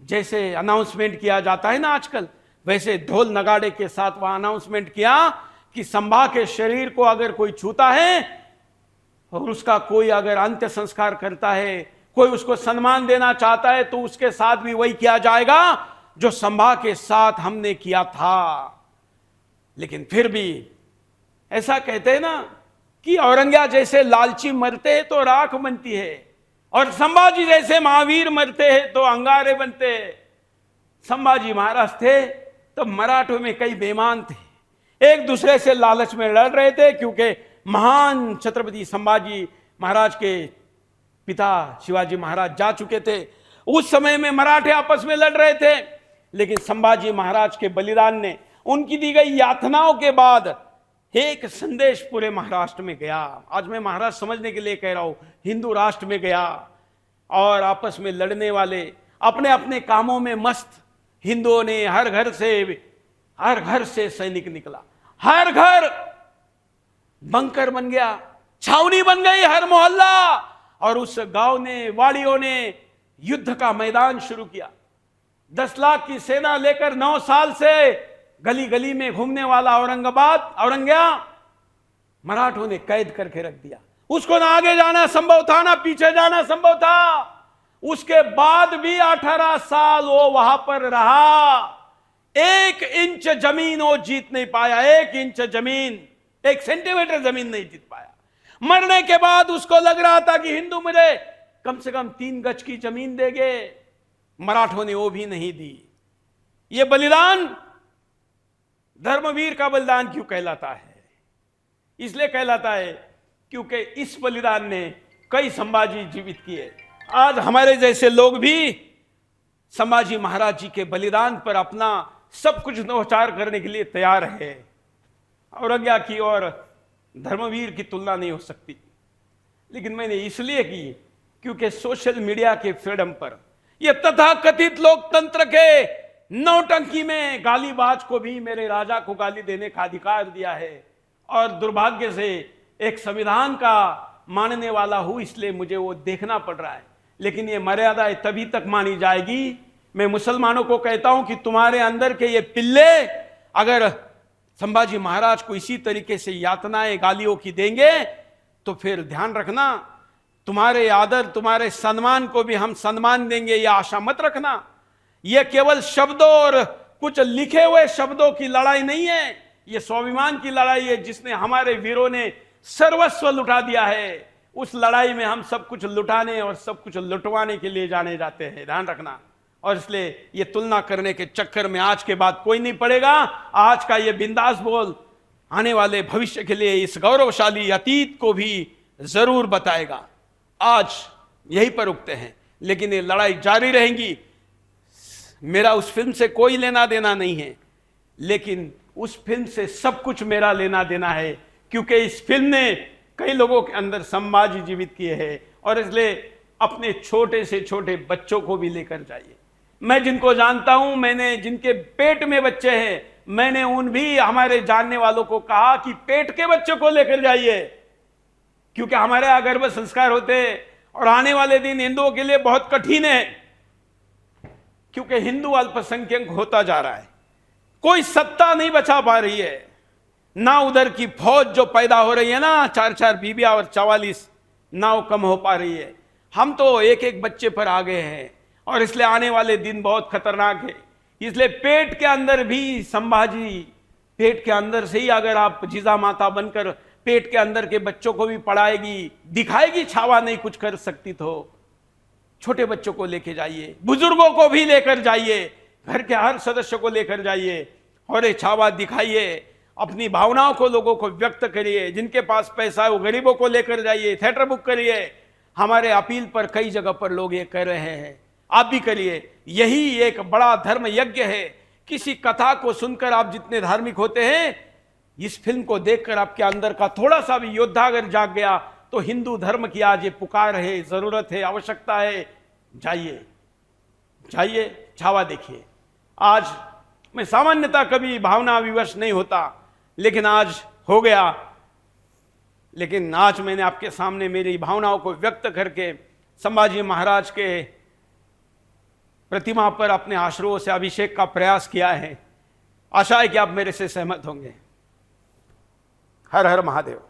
जैसे अनाउंसमेंट किया जाता है ना आजकल, वैसे ढोल नगाड़े के साथ वहां अनाउंसमेंट किया कि संभा के शरीर को अगर कोई छूता है और उसका कोई अगर अंत्य संस्कार करता है, कोई उसको सम्मान देना चाहता है, तो उसके साथ भी वही किया जाएगा जो संभा के साथ हमने किया था। लेकिन फिर भी ऐसा कहते हैं ना कि औरंगजेब जैसे लालची मरते हैं तो राख बनती है, और संभाजी जैसे महावीर मरते हैं तो अंगारे बनते हैं। संभाजी महाराज थे तो मराठों में कई बेईमान थे, एक दूसरे से लालच में लड़ रहे थे, क्योंकि महान छत्रपति संभाजी महाराज के पिता शिवाजी महाराज जा चुके थे। उस समय में मराठे आपस में लड़ रहे थे, लेकिन संभाजी महाराज के बलिदान ने, उनकी दी गई यातनाओं के बाद एक संदेश पूरे महाराष्ट्र में गया। आज मैं महाराष्ट्र समझने के लिए कह रहा हूं, हिंदू राष्ट्र में गया, और आपस में लड़ने वाले अपने अपने कामों में मस्त हिंदुओं ने हर घर से सैनिक निकला, हर घर बंकर बन गया, छावनी बन गई हर मोहल्ला, और उस गांव ने, वाड़ियों ने युद्ध का मैदान शुरू किया। 10 लाख की सेना लेकर 9 साल से गली गली में घूमने वाला औरंगजेब मराठों ने कैद करके रख दिया। उसको ना आगे जाना संभव था, ना पीछे जाना संभव था। उसके बाद भी 18 साल वो वहां पर रहा, 1 इंच जमीन वो जीत नहीं पाया, 1 इंच जमीन, 1 सेंटीमीटर जमीन नहीं जीत पाया। मरने के बाद उसको लग रहा था कि हिंदू मुझे कम से कम 3 गज की जमीन देंगे, मराठों ने वो भी नहीं दी। ये बलिदान धर्मवीर का बलिदान क्यों कहलाता है? इसलिए कहलाता है क्योंकि इस बलिदान ने कई संभाजी जीवित किए। आज हमारे जैसे लोग भी संभाजी महाराज जी के बलिदान पर अपना सब कुछ न्यौछावर करने के लिए तैयार है। औरंगजेब की और धर्मवीर की तुलना नहीं हो सकती, लेकिन मैंने इसलिए की क्योंकि सोशल मीडिया के फ्रीडम पर यह तथाकथित लोकतंत्र के नौटंकी में गालीबाज को भी मेरे राजा को गाली देने का अधिकार दिया है। और दुर्भाग्य से एक संविधान का मानने वाला हूं, इसलिए मुझे वो देखना पड़ रहा है। लेकिन ये मर्यादा तभी तक मानी जाएगी। मैं मुसलमानों को कहता हूं कि तुम्हारे अंदर के ये पिल्ले अगर संभाजी महाराज को इसी तरीके से यातनाएं गालियों की देंगे तो फिर ध्यान रखना, तुम्हारे आदर तुम्हारे सम्मान को भी हम सम्मान देंगे, यह आशा मत रखना। यह केवल शब्दों और कुछ लिखे हुए शब्दों की लड़ाई नहीं है, यह स्वाभिमान की लड़ाई है जिसने हमारे वीरों ने सर्वस्व लुटा दिया है। उस लड़ाई में हम सब कुछ लुटाने और सब कुछ लुटवाने के लिए जाने जाते हैं, ध्यान रखना। और इसलिए ये तुलना करने के चक्कर में आज के बाद कोई नहीं पड़ेगा। आज का ये बिंदास बोल आने वाले भविष्य के लिए इस गौरवशाली अतीत को भी जरूर बताएगा। आज यहीं पर रुकते हैं, लेकिन ये लड़ाई जारी रहेगी। मेरा उस फिल्म से कोई लेना देना नहीं है, लेकिन उस फिल्म से सब कुछ मेरा लेना देना है, क्योंकि इस फिल्म ने कई लोगों के अंदर संभाजी जीवित किए हैं। और इसलिए अपने छोटे से छोटे बच्चों को भी लेकर जाइए। मैं जिनको जानता हूं, मैंने जिनके पेट में बच्चे हैं, मैंने उन भी हमारे जानने वालों को कहा कि पेट के बच्चों को लेकर जाइए, क्योंकि हमारे यहाँ गर्भ संस्कार होते हैं। और आने वाले दिन हिंदुओं के लिए बहुत कठिन है, क्योंकि हिंदू अल्पसंख्यक होता जा रहा है। कोई सत्ता नहीं बचा पा रही है, ना उधर की फौज जो पैदा हो रही है ना, 4-4 बीबियां और 44, ना वो कम हो पा रही है। हम तो एक एक बच्चे पर आ गए हैं, और इसलिए आने वाले दिन बहुत खतरनाक है। इसलिए पेट के अंदर भी संभाजी, पेट के अंदर से ही अगर आप जीजा माता बनकर पेट के अंदर के बच्चों को भी पढ़ाएगी, दिखाएगी छावा नहीं कुछ कर सकती, तो छोटे बच्चों को लेकर जाइए, बुजुर्गों को भी लेकर जाइए, घर के हर सदस्य को लेकर जाइए और ये छावा दिखाइए। अपनी भावनाओं को लोगों को व्यक्त करिए। जिनके पास पैसा है वो गरीबों को लेकर जाइए, थिएटर बुक करिए। हमारे अपील पर कई जगह पर लोग ये कर रहे हैं, आप भी करिए। यही एक बड़ा धर्म यज्ञ है। किसी कथा को सुनकर आप जितने धार्मिक होते हैं, इस फिल्म को देखकर आपके अंदर का थोड़ा सा भी योद्धा अगर जाग गया तो हिंदू धर्म की आज ये पुकार है, जरूरत है, आवश्यकता है। जाइए जाइए, छावा देखिए। आज मैं सामान्यतः कभी भावना विवश नहीं होता, लेकिन आज हो गया। लेकिन आज मैंने आपके सामने मेरी भावनाओं को व्यक्त करके संभाजी महाराज के प्रतिमा पर अपने आश्रुओं से अभिषेक का प्रयास किया है। आशा है कि आप मेरे से सहमत होंगे। हर हर महादेव।